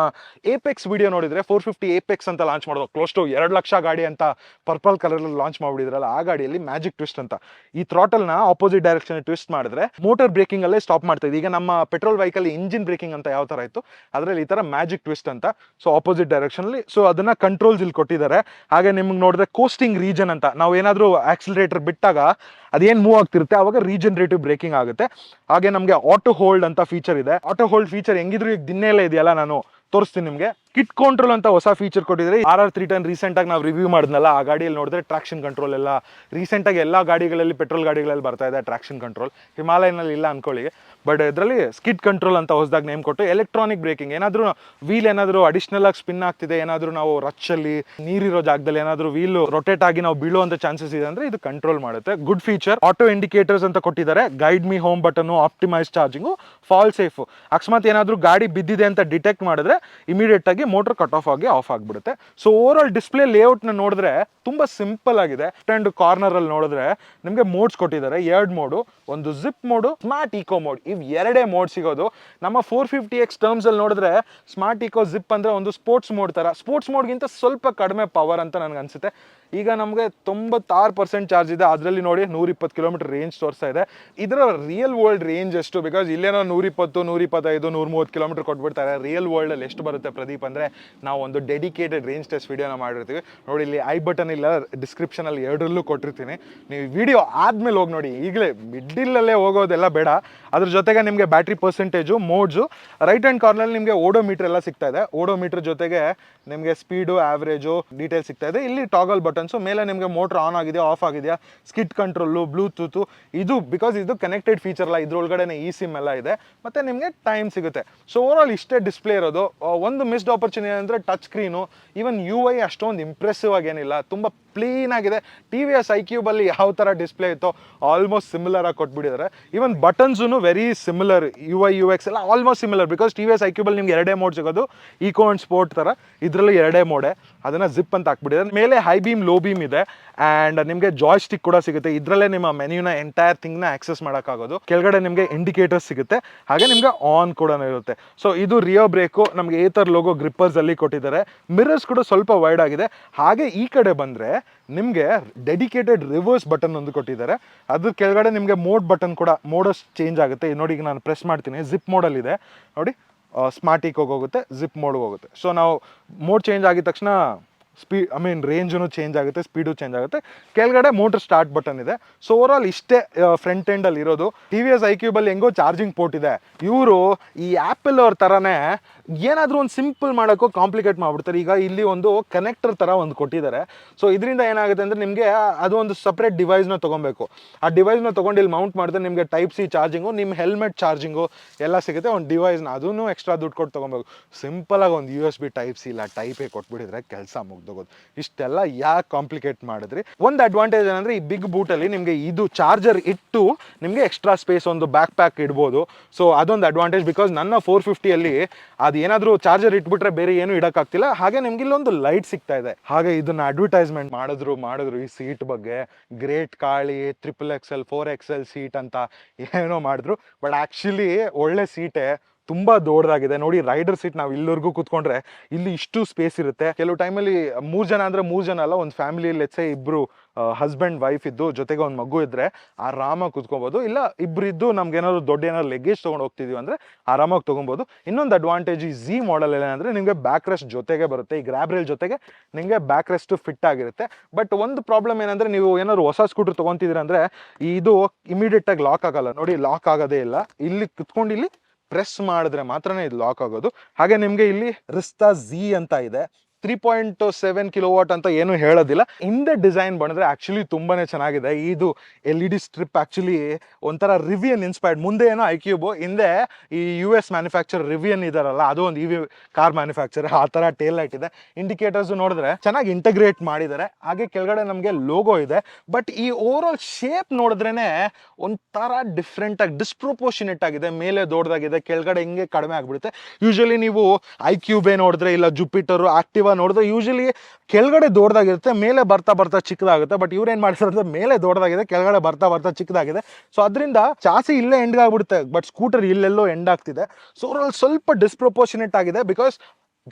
ಏಪೆಕ್ಸ್ ವಿಡಿಯೋ ನೋಡಿದ್ರೆ 450 ಏಪೆಕ್ಸ್ ಅಂತ ಲಾಂಚ್ ಮಾಡೋದು, ಕ್ಲೋಸ್ ಟು 2 ಲಕ್ಷ ಗಾಡಿ ಅಂತ ಪರ್ಪಲ್ ಕಲರ್ ಲಾಂಚ್ ಮಾಡಿಬಿಡಿದ್ರಲ್ಲ, ಆ ಗಾಡಿಯಲ್ಲಿ ಮ್ಯಾಜಿಕ್ ಟ್ವಿಸ್ಟ್ ಅಂತ ಈ ಥ್ರಾಟಲ್ ನ ಆಪೋಸಿಟ್ ಡೈರೆಕ್ಷನ್ ಟ್ವಿಸ್ಟ್ ಮಾಡಿದ್ರೆ ಮೋಟರ್ ಬ್ರೇಕಿಂಗ್ ಅಲ್ಲೇ ಸ್ಟಾಪ್ ಮಾಡ್ತಾ ಇದೆ. ಈಗ ನಮ್ಮ ಪೆಟ್ರೋಲ್ ವೆಹಿಕಲ್ ಇಂಜಿನ್ ಬ್ರೇಕಿಂಗ್ ಅಂತ ಯಾವ ತರ ಇತ್ತು, ಅದರಲ್ಲಿ ಈ ತರ ಮ್ಯಾಜಿಕ್ ಟ್ವಿಸ್ಟ್ ಅಂತ. ಸೊ ಆಪೋಸಿಟ್ ಡೈರೆಕ್ಷನ್ ಅಲ್ಲಿ. ಸೊ ಅದನ್ನ ಕಂಟ್ರೋಲ್ಸ್ ಇಲ್ಲಿ ಕೊಟ್ಟಿದ್ದಾರೆ. ಹಾಗೆ ನಿಮ್ಗೆ ನೋಡಿದ್ರೆ ಕೋಸ್ಟಿಂಗ್ ರೀಜನ್ ಅಂತ, ನಾವು ಏನಾದ್ರೂ ಆಕ್ಸಿಲರೇಟರ್ ಬಿಟ್ಟಾಗ ಅದೇನ್ ಮೂವ್ ಆಗ್ತಿರುತ್ತೆ ಅವಾಗ ರೀಜನರೇಟಿವ್ ಬ್ರೇಕಿಂಗ್ ಆಗುತ್ತೆ. ಹಾಗೆ ನಮಗೆ ಆಟೋ ಹೋಲ್ಡ್ ಅಂತ ಫೀಚರ್ ಇದೆ. ಆಟೋ ಹೋಲ್ಡ್ ಫೀಚರ್ ಹೆಂಗಿದ್ರು ಈಗ ದಿನ್ನೆಲ್ಲ ಇದೆಯಲ್ಲ, ನಾನು ತೋರಿಸ್ತೀನಿ ನಿಮಗೆ. ಕಿಟ್ ಕಂಟ್ರೋಲ್ ಅಂತ ಹೊಸ ಫೀಚರ್ ಕೊಟ್ಟಿದ್ರೆ. RR310 ರೀಸೆಂಟ್ ಆಗಿ ನಾವು ರಿವ್ಯೂ ಮಾಡಿದ್ನಲ್ಲ, ಆ ಗಾಡಿಯಲ್ಲಿ ನೋಡಿದ್ರೆ ಟ್ರಾಕ್ಷನ್ ಕಂಟ್ರೋಲ್ ಎಲ್ಲ ರೀಸೆಂಟ್ ಆಗಿ ಎಲ್ಲ ಗಾಡಿಗಳಲ್ಲಿ, ಪೆಟ್ರೋಲ್ ಗಾಡಿಗಳಲ್ಲಿ ಬರ್ತಾ ಇದೆ ಟ್ರಾಕ್ಷನ್ ಕಂಟ್ರೋಲ್. ಹಿಮಾಲಯನಲ್ಲಿ ಇಲ್ಲ ಅನ್ಕೊಳ್ಳಿ. ಬಟ್ ಇದರಲ್ಲಿ ಸ್ಕಿಡ್ ಕಂಟ್ರೋಲ್ ಅಂತ ಹೊಸದಾಗಿ ನೇಮ್ ಕೊಟ್ಟು ಎಲೆಕ್ಟ್ರಾನಿಕ್ ಬ್ರೇಕಿಂಗ್, ಏನಾದರೂ ವೀಲ್ ಏನಾದರೂ ಅಡಿಷನಲ್ ಆಗಿ ಸ್ಪಿನ್ ಆಗ್ತಿದೆ, ಏನಾದರೂ ನಾವು ರಚ್ಚಲ್ಲಿ ನೀರಿರೋ ಜಾಗದಲ್ಲಿ ಏನಾದರೂ ವೀಲ್ ರೊಟೇಟ್ ಆಗಿ ನಾವು ಬೀಳುವಂತ ಚಾನ್ಸಸ್ ಇದೆ ಅಂದ್ರೆ ಇದು ಕಂಟ್ರೋಲ್ ಮಾಡುತ್ತೆ. Good feature. ಆಟೋ ಇಂಡಿಕೇಟರ್ಸ್ ಅಂತ ಕೊಟ್ಟಿದ್ದಾರೆ. Guide me home button, optimise charging, fall safe. ಅಕಸ್ಮಾತ್ ಏನಾದರೂ ಗಾಡಿ ಬಿದ್ದಿದೆ ಅಂತ ಡಿಟೆಕ್ಟ್ ಮಾಡಿದ್ರೆ ಇಮಿಡಿಯೇಟ್ ಆಗಿ ಮೋಟರ್ ಕಟ್ ಆಫ್ ಆಗಿ ಆಫ್ ಆಗಿಬಿಡುತ್ತೆ. So over all display layout ನ ನೋಡಿದ್ರೆ ತುಂಬಾ ಸಿಂಪಲ್ ಆಗಿದೆ. ಅಂಡ್ ಕಾರ್ನರ್ ಅಲ್ಲಿ ನೋಡಿದ್ರೆ ನಿಮಗೆ ಮೋಡ್ಸ್ ಕೊಟ್ಟಿದ್ದಾರೆ. 2 ಮೋಡು, ಒಂದು zip mode, smart eco mode. ಇವ್ 2 ಮೋಡ್ ಸಿಗೋದು. ನಮ್ಮ 450X ಟರ್ಮ್ಸ್ ಅಲ್ಲಿ ನೋಡಿದ್ರೆ ಸ್ಮಾರ್ಟ್ ಈಕೋ ಜಿಪ್ ಅಂದ್ರೆ ಒಂದು ಸ್ಪೋರ್ಟ್ಸ್ ಮೋಡ್ ತರ, ಸ್ಪೋರ್ಟ್ಸ್ ಮೋಡ್ಗಿಂತ ಸ್ವಲ್ಪ ಕಡಿಮೆ ಪವರ್ ಅಂತ ನನಗೆ ಅನ್ಸುತ್ತೆ. ಈಗ ನಮಗೆ 96% ಚಾರ್ಜ್ ಇದೆ, ಅದರಲ್ಲಿ ನೋಡಿ 120 ಕಿಲೋಮೀಟರ್ ರೇಂಜ್ ತೋರಿಸ್ತಾ ಇದೆ. ಇದರ ರಿಯಲ್ ವರ್ಲ್ಡ್ ರೇಂಜ್ ಎಷ್ಟು, ಬಿಕಾಸ್ ಇಲ್ಲೇನೋ 120, 125, 130 ಕಿಲೋಮೀಟರ್ ಕೊಟ್ಬಿಡ್ತಾರೆ. ರಿಯಲ್ ವರ್ಲ್ಡ್ ಅಲ್ಲಿ ಎಷ್ಟು ಬರುತ್ತೆ ಪ್ರದೀಪ್ ಅಂದ್ರೆ, ನಾವು ಒಂದು ಡೆಡಿಕೇಟೆಡ್ ರೇಂಜ್ ಟೆಸ್ಟ್ ವಿಡಿಯೋನ ಮಾಡಿರ್ತೀವಿ ನೋಡಿ. ಇಲ್ಲಿ ಐ ಬಟನ್ ಇಲ್ಲ, ಡಿಸ್ಕ್ರಿಪ್ಷನ್ ಅಲ್ಲಿ 2ರಲ್ಲೂ ಕೊಟ್ಟಿರ್ತೀನಿ. ನೀವು ವಿಡಿಯೋ ಆದ್ಮೇಲೆ ಹೋಗಿ ನೋಡಿ, ಈಗಲೇ ಮಿಡ್ಡಿಲ್ಲೇ ಹೋಗೋದೆಲ್ಲ ಬೇಡ. ಅದ್ರ ಜೊತೆಗೆ ನಿಮಗೆ battery percentage, modes, right hand ಕಾರ್ನಲ್ಲಿ ನಿಮಗೆ ಓಡೋಮೀಟರ್ ಎಲ್ಲ ಸಿಗ್ತಾ ಇದೆ. ಓಡೋಮೀಟರ್ ಜೊತೆಗೆ ನಿಮಗೆ ಸ್ಪೀಡು, ಆವ್ರೇಜು ಡೀಟೇಲ್ಸ್ ಸಿಗ್ತಾ ಇದೆ. ಇಲ್ಲಿ ಟಾಗಲ್ ಬಟನ್ಸು, ಮೇಲೆ ನಿಮಗೆ ಮೋಟರ್ ಆನ್ ಆಗಿದೆಯಾ, ಆಫ್ ಆಗಿದೆಯಾ, ಸ್ಕಿಡ್ ಕಂಟ್ರೋಲು, ಬ್ಲೂಟೂತು. ಇದು ಬಿಕಾಸ್ ಇದು ಕನೆಕ್ಟೆಡ್ ಫೀಚರ್ ಅಲ್ಲ, ಇದ್ರೊಳಗಡೆ ಇ ಸಿಮ್ ಎಲ್ಲ ಇದೆ, ಮತ್ತೆ ನಿಮಗೆ ಟೈಮ್ ಸಿಗುತ್ತೆ. ಸೊ ಓವರ್ ಆಲ್ ಇಷ್ಟೇ ಡಿಸ್ಪ್ಲೇ ಇರೋದು. ಒಂದು ಮಿಸ್ಡ್ ಆಪರ್ಚುನಿಟಿ ಅಂದರೆ ಟಚ್ ಸ್ಕ್ರೀನು. ಈವನ್ UI ಅಷ್ಟೊಂದು ಇಂಪ್ರೆಸಿವ್ ಆಗೇನಿಲ್ಲ, ತುಂಬ ಪ್ಲೀನ್ ಆಗಿದೆ. TVS iQube ಅಲ್ಲಿ ಯಾವ ಥರ ಡಿಸ್ಪ್ಲೇ ಇತ್ತೋ ಆಲ್ಮೋಸ್ಟ್ ಸಿಮಿಲರ್ ಆಗಿ ಕೊಟ್ಬಿಟ್ಟಿದ್ದಾರೆ. ಈವನ್ ಬಟನ್ಸೂ ವೆರಿ ಸಿಮಿಲರ್, UI UX ಎಲ್ಲ almost similar. Because TVS iQube ಅಲ್ಲಿ ನಿಮ್ಗೆ 2 ಮೋಡ್ ಸಿಗೋದು, ಈಕೋ ಅಂಡ್ ಸ್ಪೋರ್ಟ್ ಥರ. ಇದರಲ್ಲಿ 2 ಮೋಡೆ, ಅದನ್ನ ಜಿಪ್ ಅಂತ ಹಾಕ್ಬಿಟ್ಟಿದ್ದಾರೆ. ಮೇಲೆ ಹೈ ಬೀಮ್, ಲೋ ಬೀಮ್ ಇದೆ. ಆ್ಯಂಡ್ ನಿಮಗೆ ಜಾಯ್ಸ್ಟಿಕ್ ಕೂಡ ಸಿಗುತ್ತೆ. ಇದರಲ್ಲೇ ನಿಮ್ಮ ಮೆನ್ಯೂನ ಎಂಟೈರ್ ಥಿಂಗ್ನ ಆಕ್ಸೆಸ್ ಮಾಡೋಕ್ಕಾಗೋದು. ಕೆಳಗಡೆ ನಿಮಗೆ ಇಂಡಿಕೇಟರ್ಸ್ ಸಿಗುತ್ತೆ, ಹಾಗೆ ನಿಮಗೆ ಆನ್ ಕೂಡ ಇರುತ್ತೆ. ಸೊ ಇದು ರಿಯರ್ ಬ್ರೇಕು. ನಮಗೆ ಏತರ್ ಲೋಗೋ ಗ್ರಿಪ್ಪರ್ಸ್ ಅಲ್ಲಿ ಕೊಟ್ಟಿದ್ದಾರೆ. ಮಿರರ್ಸ್ ಕೂಡ ಸ್ವಲ್ಪ ವೈಡ್ ಆಗಿದೆ. ಹಾಗೆ ಈ ಕಡೆ ಬಂದರೆ ನಿಮಗೆ ಡೆಡಿಕೇಟೆಡ್ ರಿವರ್ಸ್ ಬಟನ್ ಒಂದು ಕೊಟ್ಟಿದ್ದಾರೆ. ಅದ್ರ ಕೆಳಗಡೆ ನಿಮಗೆ ಮೋಡ್ ಬಟನ್ ಕೂಡ, ಮೋಡಸ್ ಚೇಂಜ್ ಆಗುತ್ತೆ. ನೋಡಿ ಈಗ ನಾನು ಪ್ರೆಸ್ ಮಾಡ್ತೀನಿ, ಜಿಪ್ ಮೋಡಲ್ಲಿ ಇದೆ ನೋಡಿ. ಸ್ಮಾರ್ಟ್ ಈಕೋಗೆ ಹೋಗುತ್ತೆ, ಜಿಪ್ ಮೋಡ್ಗೆ ಹೋಗುತ್ತೆ. ಸೊ ನಾವು ಮೋಡ್ ಚೇಂಜ್ ಆಗಿದ ತಕ್ಷಣ ರೇಂಜೂ ಚೇಂಜ್ ಆಗುತ್ತೆ, ಸ್ಪೀಡು ಚೇಂಜ್ ಆಗುತ್ತೆ. ಕೆಳಗಡೆ ಮೋಟರ್ ಸ್ಟಾರ್ಟ್ ಬಟನ್ ಇದೆ. ಸೊ ಓವರಾಲ್ ಇಷ್ಟೇ ಫ್ರಂಟ್ ಎಂಡಲ್ಲಿ ಇರೋದು. ಟಿ ವಿ ಎಸ್ ಐಕ್ಯೂಬಲ್ಲಿ ಹೆಂಗೋ ಚಾರ್ಜಿಂಗ್ ಪೋರ್ಟ್ ಇದೆ, ಇವರು ಈ ಆ್ಯಪಲ್ ಅವ್ರ ಥರನೇ ಏನಾದರೂ ಒಂದು ಸಿಂಪಲ್ ಮಾಡೋಕ್ಕೂ ಕಾಂಪ್ಲಿಕೇಟ್ ಮಾಡಿಬಿಡ್ತಾರೆ. ಈಗ ಇಲ್ಲಿ ಒಂದು ಕನೆಕ್ಟರ್ ಥರ ಒಂದು ಕೊಟ್ಟಿದ್ದಾರೆ. ಸೊ ಇದರಿಂದ ಏನಾಗುತ್ತೆ ಅಂದರೆ ನಿಮಗೆ ಅದು ಒಂದು ಸಪ್ರೇಟ್ ಡಿವೈಸ್ನ ತೊಗೊಬೇಕು. ಆ ಡಿವೈಸ್ನ ತೊಗೊಂಡು ಇಲ್ಲಿ ಮೌಂಟ್ ಮಾಡಿದ್ರೆ ನಿಮಗೆ ಟೈಪ್ ಸಿ ಚಾರ್ಜಿಂಗು, ನಿಮ್ಮ ಹೆಲ್ಮೆಟ್ ಚಾರ್ಜಿಂಗು ಎಲ್ಲ ಸಿಗುತ್ತೆ. ಒಂದು ಡಿವೈಸ್ನ ಅದನ್ನು ಎಕ್ಸ್ಟ್ರಾ ದುಡ್ಡು ಕೊಟ್ಟು ತೊಗೊಬೇಕು. ಸಿಂಪಲಾಗಿ ಒಂದು USB ಟೈಪ್ ಸಿ ಇಲ್ಲ ಟೈಪೇ ಕೊಟ್ಬಿಟ್ಟಿದ್ರೆ ಕೆಲಸ ಮುಗ್ದೋಗೋದು. ಇಷ್ಟೆಲ್ಲ ಯಾಕೆ ಕಾಂಪ್ಲಿಕೇಟ್ ಮಾಡಿದ್ರಿ? ಒಂದು ಅಡ್ವಾಂಟೇಜ್ ಏನಂದರೆ ಈ ಬಿಗ್ ಬೂಟಲ್ಲಿ ನಿಮಗೆ ಇದು ಚಾರ್ಜರ್ ಇಟ್ಟು ನಿಮಗೆ ಎಕ್ಸ್ಟ್ರಾ ಸ್ಪೇಸ್ ಒಂದು ಬ್ಯಾಕ್ ಪ್ಯಾಕ್ ಇಡ್ಬೋದು. ಸೊ ಅದೊಂದು ಅಡ್ವಾಂಟೇಜ್. ಬಿಕಾಸ್ ನನ್ನ 450ಯಲ್ಲಿ ಅದು ಏನಾದರೂ ಚಾರ್ಜರ್ ಇಟ್ಬಿಟ್ರೆ ಬೇರೆ ಏನು ಇಡೋಕ್ಕಾಗ್ತಿಲ್ಲ. ಹಾಗೆ ನಿಮ್ಗೆ ಇಲ್ಲೊಂದು ಲೈಟ್ ಸಿಗ್ತಾ ಇದೆ. ಹಾಗೆ ಇದನ್ನ ಅಡ್ವರ್ಟೈಸ್ಮೆಂಟ್ ಮಾಡಿದ್ರು ಈ ಸೀಟ್ ಬಗ್ಗೆ, great Kali, XXL 4XL seat ಅಂತ ಏನೋ ಮಾಡಿದ್ರು. ಬಟ್ ಆ್ಯಕ್ಚುಲಿ ಒಳ್ಳೆ ಸೀಟೇ, ತುಂಬ ದೊಡ್ಡದಾಗಿದೆ ನೋಡಿ. ರೈಡರ್ ಸೀಟ್ ನಾವು ಇಲ್ಲಿವರೆಗೂ ಕೂತ್ಕೊಂಡ್ರೆ ಇಲ್ಲಿ ಇಷ್ಟು ಸ್ಪೇಸ್ ಇರುತ್ತೆ. ಕೆಲವು ಟೈಮಲ್ಲಿ 3 ಜನ ಅಂದರೆ 3 ಜನ ಅಲ್ಲ, ಒಂದು ಫ್ಯಾಮಿಲಿಯಲ್ಲಿ ಎಚ್ಚೆ ಇಬ್ಬರು ಹಸ್ಬೆಂಡ್ ವೈಫ್ ಇದ್ದು ಜೊತೆಗೆ ಒಂದು ಮಗು ಇದ್ದರೆ ಆರಾಮಾಗಿ ಕೂತ್ಕೊಬೋದು. ಇಲ್ಲ ಇಬ್ಬರು ಇದ್ದು ನಮ್ಗೆ ಏನಾದ್ರು ದೊಡ್ಡ ಏನಾದ್ರು ಲಗೇಜ್ ತೊಗೊಂಡು ಹೋಗ್ತಿದೀವಿ ಅಂದರೆ ಆರಾಮಾಗಿ ತೊಗೊಬೋದು. ಇನ್ನೊಂದು ಅಡ್ವಾಂಟೇಜ್ ಈ Z ಮಾಡೆಲ್ ಏನಂದರೆ ನಿಮಗೆ ಬ್ಯಾಕ್ ರೆಸ್ಟ್ ಜೊತೆಗೆ ಬರುತ್ತೆ. ಈ ಗ್ರ್ಯಾಬ್ ರೇಲ್ ಜೊತೆಗೆ ನಿಮಗೆ ಬ್ಯಾಕ್ ರೆಸ್ಟ್ ಫಿಟ್ ಆಗಿರುತ್ತೆ. ಬಟ್ ಒಂದು ಪ್ರಾಬ್ಲಮ್ ಏನಂದರೆ ನೀವು ಏನಾದ್ರು ಹೊಸ ಸ್ಕೂಟರ್ ತೊಗೊತಿದ್ದೀರ ಅಂದರೆ ಇದು ಇಮಿಡಿಯೇಟಾಗಿ ಲಾಕ್ ಆಗಲ್ಲ ನೋಡಿ. ಲಾಕ್ ಆಗೋದೇ ಇಲ್ಲ. ಇಲ್ಲಿ ಕುತ್ಕೊಂಡು ಇಲ್ಲಿ ಪ್ರೆಸ್ ಮಾಡಿದ್ರೆ ಮಾತ್ರನೇ ಇದು ಲಾಕ್ ಆಗೋದು. ಹಾಗೆ ನಿಮಗೆ ಇಲ್ಲಿ ರಿಸ್ತಾ Z ಅಂತ ಇದೆ. 3.7 ಕಿಲೋವಾಟ್ ಅಂತ ಏನು ಹೇಳೋದಿಲ್ಲ. ಹಿಂದೆ ಡಿಸೈನ್ ಬಂದರೆ ಆ್ಯಕ್ಚುಲಿ ತುಂಬಾ ಚೆನ್ನಾಗಿದೆ. ಇದು LED ಸ್ಟ್ರಿಪ್ ಆ್ಯಕ್ಚುಲಿ ಒಂಥರ ರಿವಿಯನ್ ಇನ್ಸ್ಪೈರ್ಡ್. ಮುಂದೆ ಏನೋ ಐಕ್ಯೂಬು, ಹಿಂದೆ ಈ US ಮ್ಯಾನುಫ್ಯಾಕ್ಚರ್ ರಿವಿಯನ್ ಇದಾರಲ್ಲ, ಅದು ಒಂದು EV ಕಾರ್ ಮ್ಯಾನುಫ್ಯಾಕ್ಚರ್, ಆ ಥರ ಟೇಲ್ ಲೈಟ್ ಇದೆ. ಇಂಡಿಕೇಟರ್ಸ್ ನೋಡಿದ್ರೆ ಚೆನ್ನಾಗಿ ಇಂಟಗ್ರೇಟ್ ಮಾಡಿದ್ದಾರೆ. ಹಾಗೆ ಕೆಳಗಡೆ ನಮಗೆ ಲೋಗೋ ಇದೆ. ಬಟ್ ಈ ಓವರ್ ಆಲ್ ಶೇಪ್ ನೋಡಿದ್ರೇ ಒಂಥರ ಡಿಫ್ರೆಂಟಾಗಿ ಡಿಸ್ಪ್ರೊಪೋರ್ಷನೇಟ್ ಆಗಿದೆ. ಮೇಲೆ ದೊಡ್ಡದಾಗಿದೆ, ಕೆಳಗಡೆ ಹಿಂಗೆ ಕಡಿಮೆ ಆಗಿಬಿಡುತ್ತೆ. ಯೂಶಲಿ ನೀವು ಐಕ್ಯೂಬೇ ನೋಡಿದ್ರೆ, ಇಲ್ಲ ಜುಪಿಟರು, ಆಕ್ಟಿವಾ ನೋಡಿದ್ರೆ ಯೂಶಲಿ ಕೆಳಗಡೆ ದೊಡ್ಡದಾಗಿರುತ್ತೆ, ಮೇಲೆ ಬರ್ತಾ ಬರ್ತಾ ಚಿಕ್ಕದಾಗುತ್ತೆ. ಬಟ್ ಇವ್ರೇನ್ ಮಾಡ್ತಾರೆ, ಮೇಲೆ ದೊಡ್ಡದಾಗಿದೆ, ಕೆಳಗಡೆ ಬರ್ತಾ ಬರ್ತಾ ಚಿಕ್ಕದಾಗಿದೆ. ಸೊ ಅದರಿಂದ ಚಾಸಿ ಇಲ್ಲೇ ಎಂಡ್ ಆಗ್ಬಿಡುತ್ತೆ, ಬಟ್ ಸ್ಕೂಟರ್ ಇಲ್ಲೆಲ್ಲೋ ಎಂಡ್ ಆಗ್ತಿದೆ. ಸೊ ಅವ್ರಲ್ಲಿ ಸ್ವಲ್ಪ ಡಿಸ್ಪ್ರೊಪೋರ್ಷನೇಟ್ ಆಗಿದೆ. ಬಿಕಾಸ್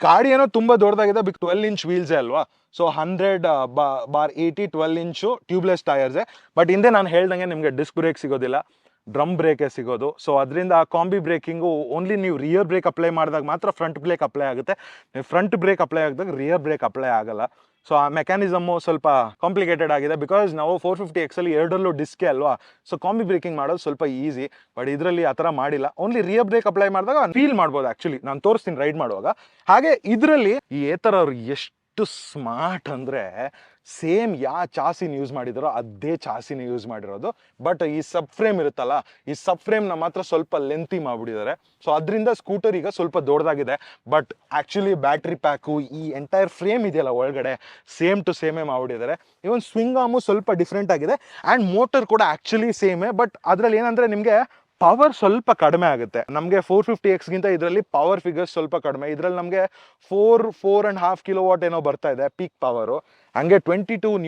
ಗಾಡಿ ಏನೋ ತುಂಬಾ ದೊಡ್ಡದಾಗಿದೆ. 12 ಇಂಚ್ ವೀಲ್ಸೇ ಅಲ್ವಾ. ಸೊ 100/80 12 ಇಂಚು ಟ್ಯೂಬ್ಲೆಸ್ ಟೈರ್ಸೇ. ಬಟ್ ಹಿಂದೆ ನಾನು ಹೇಳ್ದಂಗೆ ನಿಮಗೆ ಡಿಸ್ಕ್ ಬ್ರೇಕ್ ಸಿಗೋದಿಲ್ಲ, ಡ್ರಮ್ ಬ್ರೇಕೇ ಸಿಗೋದು. ಸೊ ಅದರಿಂದ ಕಾಂಬಿ ಬ್ರೇಕಿಂಗು ಓನ್ಲಿ ನೀವು ರಿಯರ್ ಬ್ರೇಕ್ ಅಪ್ಲೈ ಮಾಡಿದಾಗ ಮಾತ್ರ ಫ್ರಂಟ್ ಬ್ರೇಕ್ ಅಪ್ಲೈ ಆಗುತ್ತೆ. ನೀವು ಫ್ರಂಟ್ ಬ್ರೇಕ್ ಅಪ್ಲೈ ಆಗಿದಾಗ ರಿಯರ್ ಬ್ರೇಕ್ ಅಪ್ಲೈ ಆಗಲ್ಲ. ಸೊ ಆ ಮೆಕ್ಯಾನಿಸಮು ಸ್ವಲ್ಪ ಕಾಂಪ್ಲಿಕೇಟೆಡ್ ಆಗಿದೆ. ಬಿಕಾಸ್ ನಾವು 450X ಅಲ್ಲಿ ಎರಡರಲ್ಲೂ ಡಿಸ್ಕೇ ಅಲ್ವಾ. ಸೊ ಕಾಂಬಿ ಬ್ರೇಕಿಂಗ್ ಮಾಡೋದು ಸ್ವಲ್ಪ ಈಸಿ. ಬಟ್ ಇದರಲ್ಲಿ ಆ ಥರ ಮಾಡಿಲ್ಲ. ಓನ್ಲಿ ರಿಯರ್ ಬ್ರೇಕ್ ಅಪ್ಲೈ ಮಾಡಿದಾಗ ಫೀಲ್ ಮಾಡ್ಬೋದು. ಆ್ಯಕ್ಚುಲಿ ನಾನು ತೋರಿಸ್ತೀನಿ ರೈಡ್ ಮಾಡುವಾಗ. ಹಾಗೆ ಇದರಲ್ಲಿ ಈ ಏತರ ಅವ್ರು ಎಷ್ಟು ಸ್ಮಾರ್ಟ್ ಅಂದರೆ ಸೇಮ್ ಚಾಸಿನ ಯೂಸ್ ಮಾಡಿದಾರೋ ಅದೇ ಚಾಸಿನ ಯೂಸ್ ಮಾಡಿರೋದು. ಬಟ್ ಈ ಸಬ್ ಫ್ರೇಮ್ ಇರುತ್ತಲ್ಲ, ಈ ಸಬ್ ಫ್ರೇಮ್ನ ಮಾತ್ರ ಸ್ವಲ್ಪ ಲೆಂತಿ ಮಾಡಿಬಿಟ್ಟಿದ್ದಾರೆ. ಸೊ ಅದರಿಂದ ಸ್ಕೂಟರ್ ಈಗ ಸ್ವಲ್ಪ ದೊಡ್ಡದಾಗಿದೆ. ಬಟ್ ಆ್ಯಕ್ಚುಲಿ ಬ್ಯಾಟ್ರಿ ಪ್ಯಾಕು, ಈ ಎಂಟೈರ್ ಫ್ರೇಮ್ ಇದೆಯಲ್ಲ ಒಳಗಡೆ, ಸೇಮ್ ಟು ಸೇಮೇ ಮಾಡಿಬಿಟ್ಟಿದ್ದಾರೆ. ಇವನ್ ಸ್ವಿಂಗ್ ಆರ್ಮು ಸ್ವಲ್ಪ ಡಿಫ್ರೆಂಟ್ ಆಗಿದೆ. ಆ್ಯಂಡ್ ಮೋಟರ್ ಕೂಡ ಆ್ಯಕ್ಚುಲಿ ಸೇಮೇ. ಬಟ್ ಅದರಲ್ಲಿ ಏನಂದರೆ ನಿಮಗೆ ಪವರ್ ಸ್ವಲ್ಪ ಕಡಿಮೆ ಆಗುತ್ತೆ. ನಮಗೆ 450Xಗಿಂತ ಇದರಲ್ಲಿ ಪವರ್ ಫಿಗರ್ಸ್ ಸ್ವಲ್ಪ ಕಡಿಮೆ. ಇದರಲ್ಲಿ ನಮಗೆ 4.5 ಕಿಲೋವಾಟ್ ಏನೋ ಬರ್ತಾ ಇದೆ ಪೀಕ್ ಪವರು. ಹಂಗೆ 22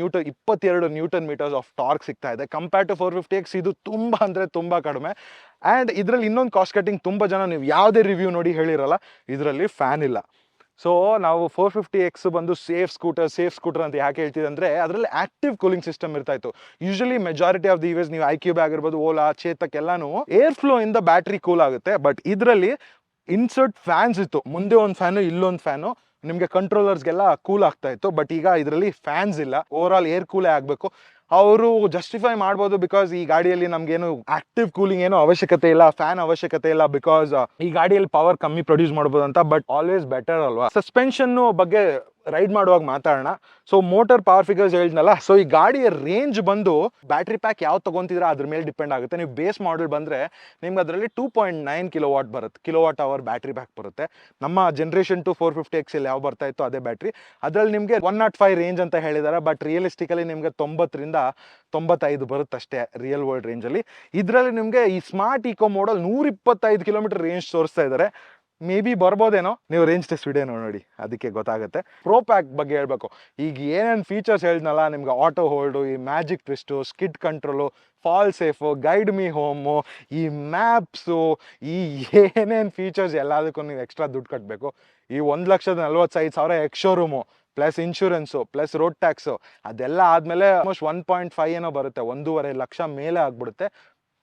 ನ್ಯೂಟನ್ ಮೀಟರ್ಸ್ ಆಫ್ ಟಾರ್ಕ್ ಸಿಗ್ತಾ ಇದೆ. ಕಂಪೇರ್ ಟು 450X ಇದು ತುಂಬ ಅಂದರೆ ತುಂಬ ಕಡಿಮೆ. ಆ್ಯಂಡ್ ಇದರಲ್ಲಿ ಇನ್ನೊಂದು ಕಾಸ್ಟ್ ಕಟ್ಟಿಂಗ್, ತುಂಬ ಜನ ನೀವು ಯಾವುದೇ ರಿವ್ಯೂ ನೋಡಿ ಹೇಳಿರಲ್ಲ, ಇದರಲ್ಲಿ ಫ್ಯಾನ್ ಇಲ್ಲ. ಸೊ ನಾವು 450X ಬಂದು ಸೇಫ್ ಸ್ಕೂಟರ್ ಅಂತ ಯಾಕೆ ಹೇಳ್ತಿದೆ ಅಂದರೆ ಅದರಲ್ಲಿ ಆಕ್ಟಿವ್ ಕೂಲಿಂಗ್ ಸಿಸ್ಟಮ್ ಇರ್ತಾ ಇತ್ತು. ಯೂಶಲಿ ಮೆಜಾರಿಟಿ ಆಫ್ ದಿ ಇವೇಸ್ ನೀವು ಐಕ್ಯೂಬ್ ಆಗಿರ್ಬೋದು, ಓಲಾ, ಚೇತಕ್ ಎಲ್ಲಾನು ಏರ್ ಫ್ಲೋ ಇಂದ ಬ್ಯಾಟ್ರಿ ಕೂಲ್ ಆಗುತ್ತೆ. ಬಟ್ ಇದರಲ್ಲಿ ಇನ್ಸರ್ಟ್ ಫ್ಯಾನ್ಸ್ ಇತ್ತು, ಮುಂದೆ ಒಂದು ಫ್ಯಾನು ಇಲ್ಲೊಂದು ಫ್ಯಾನು, ನಿಮಗೆ ಕಂಟ್ರೋಲರ್ಸ್ಗೆಲ್ಲ ಕೂಲ್ ಆಗ್ತಾ ಇತ್ತು. ಬಟ್ ಈಗ ಇದರಲ್ಲಿ ಫ್ಯಾನ್ಸ್ ಇಲ್ಲ, ಓವರ್ ಆಲ್ ಏರ್ ಕೂಲೇ ಆಗಬೇಕು. ಅವರು ಜಸ್ಟಿಫೈ ಮಾಡ್ಬೋದು, ಬಿಕಾಸ್ ಈ ಗಾಡಿಯಲ್ಲಿ ನಮ್ಗೇನು ಆಕ್ಟಿವ್ ಕೂಲಿಂಗ್ ಏನೋ ಅವಶ್ಯಕತೆ ಇಲ್ಲ, ಫ್ಯಾನ್ ಅವಶ್ಯಕತೆ ಇಲ್ಲ, ಬಿಕಾಸ್ ಈ ಗಾಡಿಯಲ್ಲಿ ಪವರ್ ಕಮ್ಮಿ ಪ್ರೊಡ್ಯೂಸ್ ಮಾಡ್ಬೋದು ಅಂತ. ಬಟ್ ಆಲ್ವೇಸ್ ಬೆಟರ್ ಅಲ್ವಾ. ಸಸ್ಪೆನ್ಷನ್ ಬಗ್ಗೆ ರೈಡ್ ಮಾಡುವಾಗ ಮಾತಾಡೋಣ. ಸೊ ಮೋಟರ್ ಪವರ್ ಫಿಗರ್ಸ್ ಹೇಳಿದ್ನಲ್ಲ. ಸೊ ಈ ಗಾಡಿಯ ರೇಂಜ್ ಬಂದು ಬ್ಯಾಟ್ರಿ ಪ್ಯಾಕ್ ಯಾವ ತಗೊಂತಿದ್ರೆ ಅದ್ರ ಮೇಲೆ ಡಿಪೆಂಡ್ ಆಗುತ್ತೆ. ನೀವು ಬೇಸ್ ಮಾಡಲ್ ಬಂದರೆ ನಿಮ್ಗೆ ಅದರಲ್ಲಿ 2.9 ಕಿಲೋವಾಟ್ ಬರುತ್ತೆ, ಕಿಲೋವಾಟ್ ಅವರ್ ಬ್ಯಾಟ್ರಿ ಪ್ಯಾಕ್ ಬರುತ್ತೆ. ನಮ್ಮ ಜನರೇಷನ್ 450X ಅಲ್ಲಿ ಯಾವ ಬರ್ತಾ ಇತ್ತು ಅದೇ ಬ್ಯಾಟ್ರಿ. ಅದರಲ್ಲಿ ನಿಮಗೆ 105 ರೇಂಜ್ ಅಂತ ಹೇಳಿದ್ದಾರೆ. ಬಟ್ ರಿಯಲಿಸ್ಟಿಕಲಿ ನಿಮಗೆ 90ರಿಂದ 95 ಬರುತ್ತಷ್ಟೇ ರಿಯಲ್ ವರ್ಲ್ಡ್ ರೇಂಜಲ್ಲಿ. ಇದರಲ್ಲಿ ನಿಮಗೆ ಈ ಸ್ಮಾರ್ಟ್ ಈಕೋ ಮೋಡಲ್ 125 ಕಿಲೋಮೀಟರ್ ರೇಂಜ್ ತೋರಿಸ್ತಾ ಇದ್ದಾರೆ. ಮೇ ಬಿ ಬರ್ಬೋದೇನೋ, ನೀವು ರೇಂಜ್ ಟೆಸ್ಟ್ ವಿಡಿಯೋ ನೋಡಿ, ಅದಕ್ಕೆ ಗೊತ್ತಾಗುತ್ತೆ. ಪ್ರೋ ಪ್ಯಾಕ್ ಬಗ್ಗೆ ಹೇಳ್ಬೇಕು. ಈಗ ಏನೇನು ಫೀಚರ್ಸ್ ಹೇಳಿದ್ನಲ್ಲ ನಿಮ್ಗೆ, ಆಟೋ ಹೋಲ್ಡು, ಈ magic twist, skid control, fall safe, guide me home, ಈ ಮ್ಯಾಪ್ಸು, ಈ ಏನೇನು ಫೀಚರ್ಸ್ ಎಲ್ಲದಕ್ಕೂ ನೀವು ಎಕ್ಸ್ಟ್ರಾ ದುಡ್ಡು ಕಟ್ಟಬೇಕು. ಈ 1,45,000 X showroom plus insurance plus road tax ಅದೆಲ್ಲ ಆದಮೇಲೆ ಆಲ್ಮೋಸ್ಟ್ 1.5 ಏನೋ ಬರುತ್ತೆ, 1.5 ಲಕ್ಷ ಮೇಲೆ ಆಗ್ಬಿಡುತ್ತೆ.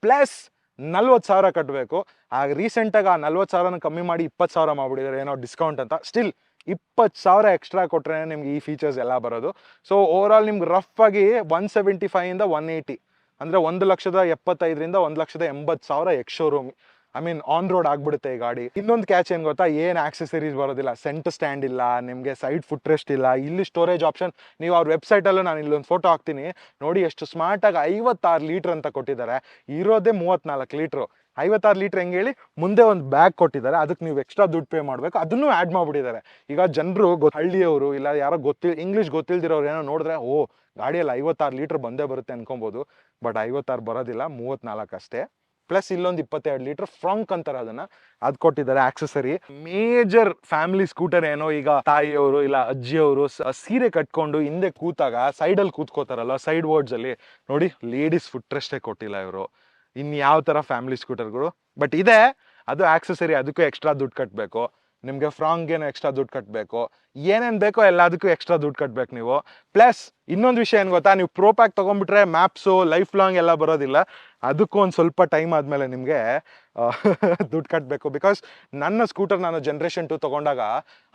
ಪ್ಲಸ್ 40,000 ಕಟ್ಟಬೇಕು. ಆಗ ರೀಸೆಂಟಾಗಿ ಆ 40,000 ಕಮ್ಮಿ ಮಾಡಿ 20,000 ಮಾಡ್ಬಿಟ್ಟಿದ್ದಾರೆ ಏನೋ ಡಿಸ್ಕೌಂಟ್ ಅಂತ. ಸ್ಟಿಲ್ 20,000 ಎಕ್ಸ್ಟ್ರಾ ಕೊಟ್ಟರೆ ನಿಮ್ಗೆ ಈ ಫೀಚರ್ಸ್ ಎಲ್ಲ ಬರೋದು. ಸೊ ಓವರ್ ಆಲ್ ನಿಮ್ಗೆ ರಫ್ ಆಗಿ 175 180 ಅಂದರೆ 1,75,000 1,80,000 X showroom. I mean on road ಆಗ್ಬಿಡುತ್ತೆ ಈ ಗಾಡಿ. ಇನ್ನೊಂದು ಕ್ಯಾಚ್ ಏನು ಗೊತ್ತಾ, ಏನು ಆಕ್ಸೆಸರೀಸ್ ಬರೋದಿಲ್ಲ, ಸೆಂಟರ್ ಸ್ಟ್ಯಾಂಡ್ ಇಲ್ಲ, ನಿಮಗೆ ಸೈಡ್ ಫುಟ್ ರೆಸ್ಟ್ ಇಲ್ಲ, ಇಲ್ಲಿ ಸ್ಟೋರೇಜ್ ಆಪ್ಷನ್. ನೀವು ಅವ್ರ ವೆಬ್ಸೈಟಲ್ಲೂ ನಾನು ಇಲ್ಲೊಂದು ಫೋಟೋ ಹಾಕ್ತೀನಿ ನೋಡಿ, ಎಷ್ಟು ಸ್ಮಾರ್ಟಾಗಿ 56 ಲೀಟ್ರ್ ಅಂತ ಕೊಟ್ಟಿದ್ದಾರೆ. ಇರೋದೇ 34 ಲೀಟ್ರು. 56 ಲೀಟ್ರ್ ಹೆಂಗೆ ಹೇಳಿ, ಮುಂದೆ ಒಂದು ಬ್ಯಾಗ್ ಕೊಟ್ಟಿದ್ದಾರೆ, ಅದಕ್ಕೆ ನೀವು ಎಕ್ಸ್ಟ್ರಾ ದುಡ್ಡು ಪೇ ಮಾಡಬೇಕು, ಅದನ್ನು ಆ್ಯಡ್ ಮಾಡಿಬಿಟ್ಟಿದ್ದಾರೆ. ಈಗ ಜನರು ಹಳ್ಳಿಯವರು ಇಲ್ಲ ಯಾರೋ ಇಂಗ್ಲೀಷ್ ಗೊತ್ತಿಲ್ದಿರೋರು ಏನೋ ನೋಡಿದ್ರೆ ಓ ಗಾಡಿಯಲ್ಲಿ 56 ಲೀಟ್ರ್ ಬಂದೇ ಬರುತ್ತೆ ಅನ್ಕೊಬೋದು. ಬಟ್ 56 ಬರೋದಿಲ್ಲ, 34 ಅಷ್ಟೇ. ಪ್ಲಸ್ ಇಲ್ಲೊಂದು 22 ಲೀಟರ್ ಫ್ರಂಕ್ ಅಂತಾರೆ ಅದನ್ನ, ಅದು ಕೊಟ್ಟಿದ್ದಾರೆ ಆಕ್ಸೆಸರಿ. ಮೇಜರ್ ಫ್ಯಾಮಿಲಿ ಸ್ಕೂಟರ್ ಏನೋ, ಈಗ ತಾಯಿಯವರು ಇಲ್ಲ ಅಜ್ಜಿಯವರು ಸೀರೆ ಕಟ್ಕೊಂಡು ಹಿಂದೆ ಕೂತಾಗ ಸೈಡಲ್ಲಿ ಕೂತ್ಕೋತಾರಲ್ಲ, ಸೈಡ್ ವರ್ಡ್ಸ್ ಅಲ್ಲಿ ನೋಡಿ, ಲೇಡೀಸ್ ಫುಟ್ ರೆಸ್ಟೇ ಕೊಟ್ಟಿಲ್ಲ ಇವರು. ಇನ್ ಯಾವ ತರ ಫ್ಯಾಮಿಲಿ ಸ್ಕೂಟರ್ಗಳು. ಬಟ್ ಇದೆ, ಅದು ಆಕ್ಸೆಸರಿ, ಅದಕ್ಕೂ ಎಕ್ಸ್ಟ್ರಾ ದುಡ್ಡು ಕಟ್ಟಬೇಕು. ನಿಮಗೆ ಫ್ರಾಂಕ್ಗೇನು ಎಕ್ಸ್ಟ್ರಾ ದುಡ್ಡು ಕಟ್ಟಬೇಕು, ಏನೇನು ಬೇಕೋ ಎಲ್ಲದಕ್ಕೂ ಎಕ್ಸ್ಟ್ರಾ ದುಡ್ಡು ಕಟ್ಬೇಕು ನೀವು. ಪ್ಲಸ್ ಇನ್ನೊಂದು ವಿಷಯ ಏನು ಗೊತ್ತಾ, ನೀವು ಪ್ರೋ ಪ್ಯಾಕ್ ತೊಗೊಂಡ್ಬಿಟ್ರೆ ಮ್ಯಾಪ್ಸು ಲೈಫ್ ಲಾಂಗ್ ಎಲ್ಲ ಬರೋದಿಲ್ಲ, ಅದಕ್ಕೂ ಒಂದು ಸ್ವಲ್ಪ ಟೈಮ್ ಆದಮೇಲೆ ನಿಮಗೆ ದುಡ್ಡು ಕಟ್ಟಬೇಕು. ಬಿಕಾಸ್ ನನ್ನ ಸ್ಕೂಟರ್ ನಾನು ಜನರೇಷನ್ 2 ತೊಗೊಂಡಾಗ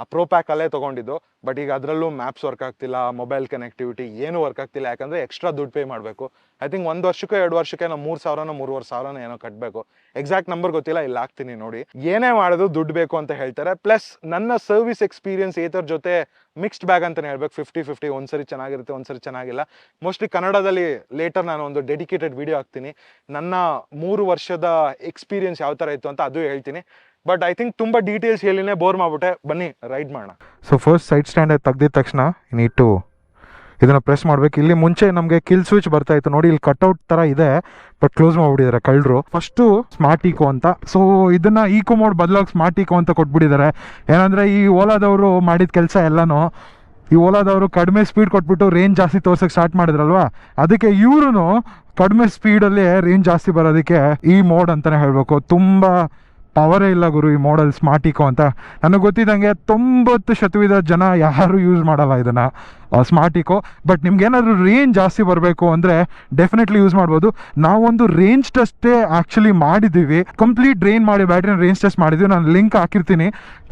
ಆ ಪ್ರೋ ಪ್ಯಾಕಲ್ಲೇ ತೊಗೊಂಡಿದ್ದು. ಬಟ್ ಈಗ ಅದರಲ್ಲೂ ಮ್ಯಾಪ್ಸ್ ವರ್ಕ್ ಆಗ್ತಿಲ್ಲ, ಮೊಬೈಲ್ ಕನೆಕ್ಟಿವಿಟಿ ಏನೂ ವರ್ಕ್ ಆಗ್ತಿಲ್ಲ, ಯಾಕಂದರೆ ಎಕ್ಸ್ಟ್ರಾ ದುಡ್ಡು ಪೇ ಮಾಡಬೇಕು. ಐ ಥಿಂಕ್ 1 ವರ್ಷಕ್ಕೋ 2 ವರ್ಷಕ್ಕೆ ನಾವು 3,000 3,500 ಏನೋ ಕಟ್ಟಬೇಕು. ಎಕ್ಸಾಕ್ಟ್ ನಂಬರ್ ಗೊತ್ತಿಲ್ಲ, ಇಲ್ಲಿ ಹಾಕ್ತೀನಿ ನೋಡಿ. ಏನೇ ಮಾಡೋದು ದುಡ್ಡು ಬೇಕು ಅಂತ ಹೇಳ್ತಾರೆ. ಪ್ಲಸ್ ನನ್ನ ಸರ್ವಿಸ್ ಎಕ್ಸ್ಪೀರಿಯನ್ಸ್ ಏತರ ಜೊತೆ ಮಿಕ್ಸ್ಡ್ ಬ್ಯಾಗ್ ಅಂತಲೇ ಹೇಳ್ಬೇಕು, 50-50. ಒಂದ್ಸರಿ ಚೆನ್ನಾಗಿರುತ್ತೆ, ಒಂದ್ಸರಿ ಚೆನ್ನಾಗಿಲ್ಲ. ಮೋಸ್ಟ್ಲಿ ಕನ್ನಡದಲ್ಲಿ ಲೇಟರ್ ನಾನು ಒಂದು ಡೆಡಿಕೇಟೆಡ್ ವಿಡಿಯೋ ಹಾಕ್ತೀನಿ, ನನ್ನ 3 ವರ್ಷದ ಎಕ್ಸ್ಪೀರಿಯನ್ಸ್ ಯಾವ ಥರ ಇತ್ತು ಅಂತ ಅದು ಹೇಳ್ತೀನಿ. ಬಟ್ ಐ ಥಿಂಕ್ ತುಂಬ ಡೀಟೇಲ್ಸ್ ಹೇಳಿನೇ ಬೋರ್ ಮಾಡ್ಬಿಟ್ಟೆ, ಬನ್ನಿ ರೈಡ್ ಮಾಡೋಣ. ಸೊ ಫಸ್ಟ್ ಸೈಡ್ ಸ್ಟ್ಯಾಂಡ್ ತೆಗ್ದಿದ ತಕ್ಷಣ ನೀಟು ಇದನ್ನು ಪ್ರೆಸ್ ಮಾಡಬೇಕು. ಇಲ್ಲಿ ಮುಂಚೆ ನಮಗೆ ಕಿಲ್ ಸ್ವಿಚ್ ಬರ್ತಾ ಇತ್ತು ನೋಡಿ, ಇಲ್ಲಿ ಕಟ್ಔಟ್ ಥರ ಇದೆ, ಬಟ್ ಕ್ಲೋಸ್ ಮಾಡಿಬಿಟ್ಟಿದ್ದಾರೆ ಕಳ್ಳರು. ಫಸ್ಟು ಸ್ಮಾರ್ಟ್ ಈಕೋ ಅಂತ, ಸೊ ಇದನ್ನು ಈಕೋ ಮೋಡ್ ಬದಲಾಗಿ ಸ್ಮಾರ್ಟ್ ಈಕೋ ಅಂತ ಕೊಟ್ಬಿಟ್ಟಿದ್ದಾರೆ. ಏನಂದರೆ ಈ ಓಲಾದವರು ಮಾಡಿದ ಕೆಲಸ ಎಲ್ಲನೂ, ಈ ಓಲಾದವರು ಕಡಿಮೆ ಸ್ಪೀಡ್ ಕೊಟ್ಬಿಟ್ಟು ರೇಂಜ್ ಜಾಸ್ತಿ ತೋರ್ಸೋಕ್ಕೆ ಸ್ಟಾರ್ಟ್ ಮಾಡಿದ್ರಲ್ವಾ, ಅದಕ್ಕೆ ಇವ್ರು ಕಡಿಮೆ ಸ್ಪೀಡಲ್ಲಿ ರೇಂಜ್ ಜಾಸ್ತಿ ಬರೋದಕ್ಕೆ ಈ ಮೋಡ್ ಅಂತಲೇ ಹೇಳಬೇಕು. ತುಂಬ ಪವರೇ ಇಲ್ಲ ಗುರು ಈ ಮೋಡಲ್ ಸ್ಮಾರ್ಟ್ ಈಕೋ ಅಂತ. ನನಗೆ ಗೊತ್ತಿದ್ದಂಗೆ 90% ಜನ ಯಾರು ಯೂಸ್ ಮಾಡಲ್ಲ ಇದನ್ನು ಸ್ಮಾರ್ಟ್ ಈಕೋ. ಬಟ್ ನಿಮ್ಗೇನಾದರೂ ರೇಂಜ್ ಜಾಸ್ತಿ ಬರಬೇಕು ಅಂದರೆ ಡೆಫಿನೆಟ್ಲಿ ಯೂಸ್ ಮಾಡ್ಬೋದು. ನಾವೊಂದು ರೇಂಜ್ ಟೆಸ್ಟೇ ಆ್ಯಕ್ಚುಲಿ ಮಾಡಿದ್ದೀವಿ, ಕಂಪ್ಲೀಟ್ ಡ್ರೈನ್ ಮಾಡಿ ಬ್ಯಾಟ್ರಿನ ರೇಂಜ್ ಟೆಸ್ಟ್ ಮಾಡಿದ್ದೀವಿ. ನಾನು ಲಿಂಕ್ ಹಾಕಿರ್ತೀನಿ,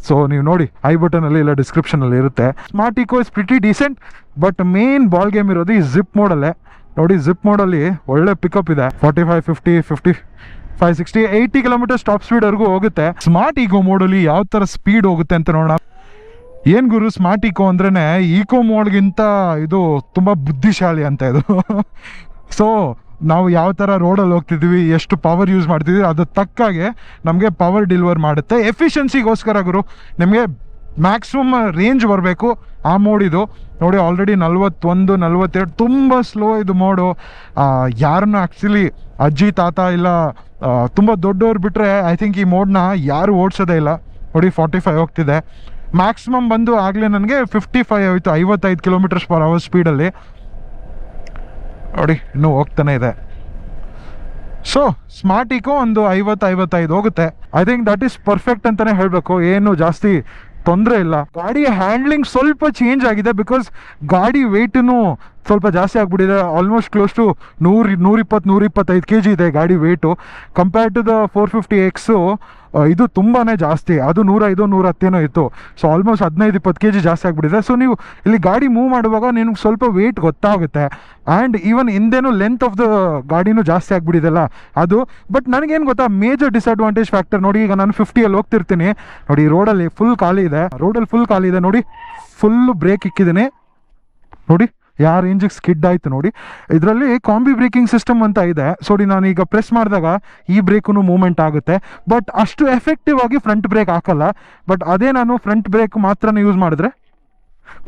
ಸೊ ನೀವು ನೋಡಿ, ಐ ಬಟನಲ್ಲಿ ಇಲ್ಲ ಡಿಸ್ಕ್ರಿಪ್ಷನಲ್ಲಿ ಇರುತ್ತೆ. Smart eco is pretty decent, but main ball game ಇರೋದು ಈ ಜಿಪ್ ಮೋಡಲ್ಲೇ. ನೋಡಿ, ಜಿಪ್ ಮೋಡಲ್ಲಿ ಒಳ್ಳೆ ಪಿಕಪ್ ಇದೆ, 45, 50, 55, 60, 80 ಕಿಲೋಮೀಟರ್ ಟಾಪ್ ಸ್ಪೀಡ್ವರೆಗೂ ಹೋಗುತ್ತೆ. ಸ್ಮಾರ್ಟ್ ಈಕೋ ಮೋಡಲ್ಲಿ ಯಾವ ಥರ ಸ್ಪೀಡ್ ಹೋಗುತ್ತೆ ಅಂತ ನೋಡೋಣ. ಏನು ಗುರು, ಸ್ಮಾರ್ಟ್ ಈಕೋ ಅಂದ್ರೇ ಈಕೋ ಮೋಡ್ಗಿಂತ ಇದು ತುಂಬ ಬುದ್ಧಿಶಾಲಿ ಅಂತ ಇದು. ಸೊ ನಾವು ಯಾವ ಥರ ರೋಡಲ್ಲಿ ಹೋಗ್ತಿದ್ವಿ, ಎಷ್ಟು ಪವರ್ ಯೂಸ್ ಮಾಡ್ತಿದ್ವಿ, ಅದು ತಕ್ಕಾಗೆ ನಮಗೆ ಪವರ್ ಡೆಲಿವರ್ ಮಾಡುತ್ತೆ. ಎಫಿಷಿಯನ್ಸಿಗೋಸ್ಕರ ಗುರು, ನಿಮಗೆ ಮ್ಯಾಕ್ಸಿಮಮ್ ರೇಂಜ್ ಬರಬೇಕು ಆ ಮೋಡ್ ಇದು. ನೋಡಿ, ಆಲ್ರೆಡಿ 41, 42, ತುಂಬ ಸ್ಲೋ ಇದು ಮೋಡು. ಯಾರನ್ನು ಆ್ಯಕ್ಚುಲಿ ಅಜ್ಜಿ ತಾತ ಇಲ್ಲ ತುಂಬ ದೊಡ್ಡವ್ರು ಬಿಟ್ಟರೆ ಐ ಥಿಂಕ್ ಈ ಮೋಡ್ನ ಯಾರು ಓಡಿಸೋದೇ ಇಲ್ಲ. ನೋಡಿ, 45 ಹೋಗ್ತಿದೆ. ಮ್ಯಾಕ್ಸಿಮಮ್ ಬಂದು ಆಗಲೇ ನನಗೆ 55 ಆಯಿತು, 55 km/h ಸ್ಪೀಡಲ್ಲಿ. ನೋಡಿ, ಇನ್ನೂ ಹೋಗ್ತಾನೆ ಇದೆ. ಸೊ ಸ್ಮಾರ್ಟ್ ಈಕೋ ಒಂದು 50-55 ಹೋಗುತ್ತೆ. I think that is perfect ಅಂತಲೇ ಹೇಳಬೇಕು, ಏನು ಜಾಸ್ತಿ ತೊಂದರೆ ಇಲ್ಲ. ಗಾಡಿಯ ಹ್ಯಾಂಡ್ಲಿಂಗ್ ಸ್ವಲ್ಪ ಚೇಂಜ್ ಆಗಿದೆ, ಬಿಕಾಸ್ ಗಾಡಿ ವೆಯ್ಟೂ ಸ್ವಲ್ಪ ಜಾಸ್ತಿ ಆಗಿಬಿಟ್ಟಿದೆ. ಆಲ್ಮೋಸ್ಟ್ ಕ್ಲೋಸ್ ಟು 120-125 kg ಇದೆ ಗಾಡಿ weight. Compare to the 450X ಇದು ತುಂಬಾ ಜಾಸ್ತಿ, ಅದು 105-110 ಇತ್ತು. ಸೊ ಆಲ್ಮೋಸ್ಟ್ 15-20 kg ಜಾಸ್ತಿ ಆಗಿಬಿಟ್ಟಿದೆ. ಸೊ ನೀವು ಇಲ್ಲಿ ಗಾಡಿ ಮೂವ್ ಮಾಡುವಾಗ ನಿಮ್ಗೆ ಸ್ವಲ್ಪ ವೆಯ್ಟ್ ಗೊತ್ತಾಗುತ್ತೆ. ಆ್ಯಂಡ್ ಈವನ್ ಹಿಂದೆನೂ ಲೆಂತ್ ಆಫ್ ದ ಗಾಡಿನೂ ಜಾಸ್ತಿ ಆಗಿಬಿಟ್ಟಿದೆಲ್ಲ ಅದು. ಬಟ್ ನನಗೇನು ಗೊತ್ತಾ, ಮೇಜರ್ ಡಿಸ್ಅಡ್ವಾಂಟೇಜ್ ಫ್ಯಾಕ್ಟರ್ ನೋಡಿ, ಈಗ ನಾನು 50ಅಲ್ಲಿ ಹೋಗ್ತಿರ್ತೀನಿ ನೋಡಿ, ರೋಡಲ್ಲಿ ಫುಲ್ ಖಾಲಿ ಇದೆ, ನೋಡಿ, ಫುಲ್ಲು ಬ್ರೇಕ್ ಇಕ್ಕಿದ್ದೀನಿ ನೋಡಿ, ಯಾವ ರೇಂಜಿಗೆ ಸ್ಕಿಡ್ ಆಯಿತು ನೋಡಿ. ಇದರಲ್ಲಿ ಕಾಂಬಿ ಬ್ರೇಕಿಂಗ್ ಸಿಸ್ಟಮ್ ಅಂತ ಇದೆ. ಸೊ ನಾನು ಈಗ ಪ್ರೆಸ್ ಮಾಡಿದಾಗ ಈ ಬ್ರೇಕು ಮೂವ್ಮೆಂಟ್ ಆಗುತ್ತೆ, ಬಟ್ ಅಷ್ಟು ಎಫೆಕ್ಟಿವ್ ಆಗಿ ಫ್ರಂಟ್ ಬ್ರೇಕ್ ಹಾಕಲ್ಲ. ಬಟ್ ಅದೇ ನಾನು ಫ್ರಂಟ್ ಬ್ರೇಕ್ ಮಾತ್ರ ಯೂಸ್ ಮಾಡಿದ್ರೆ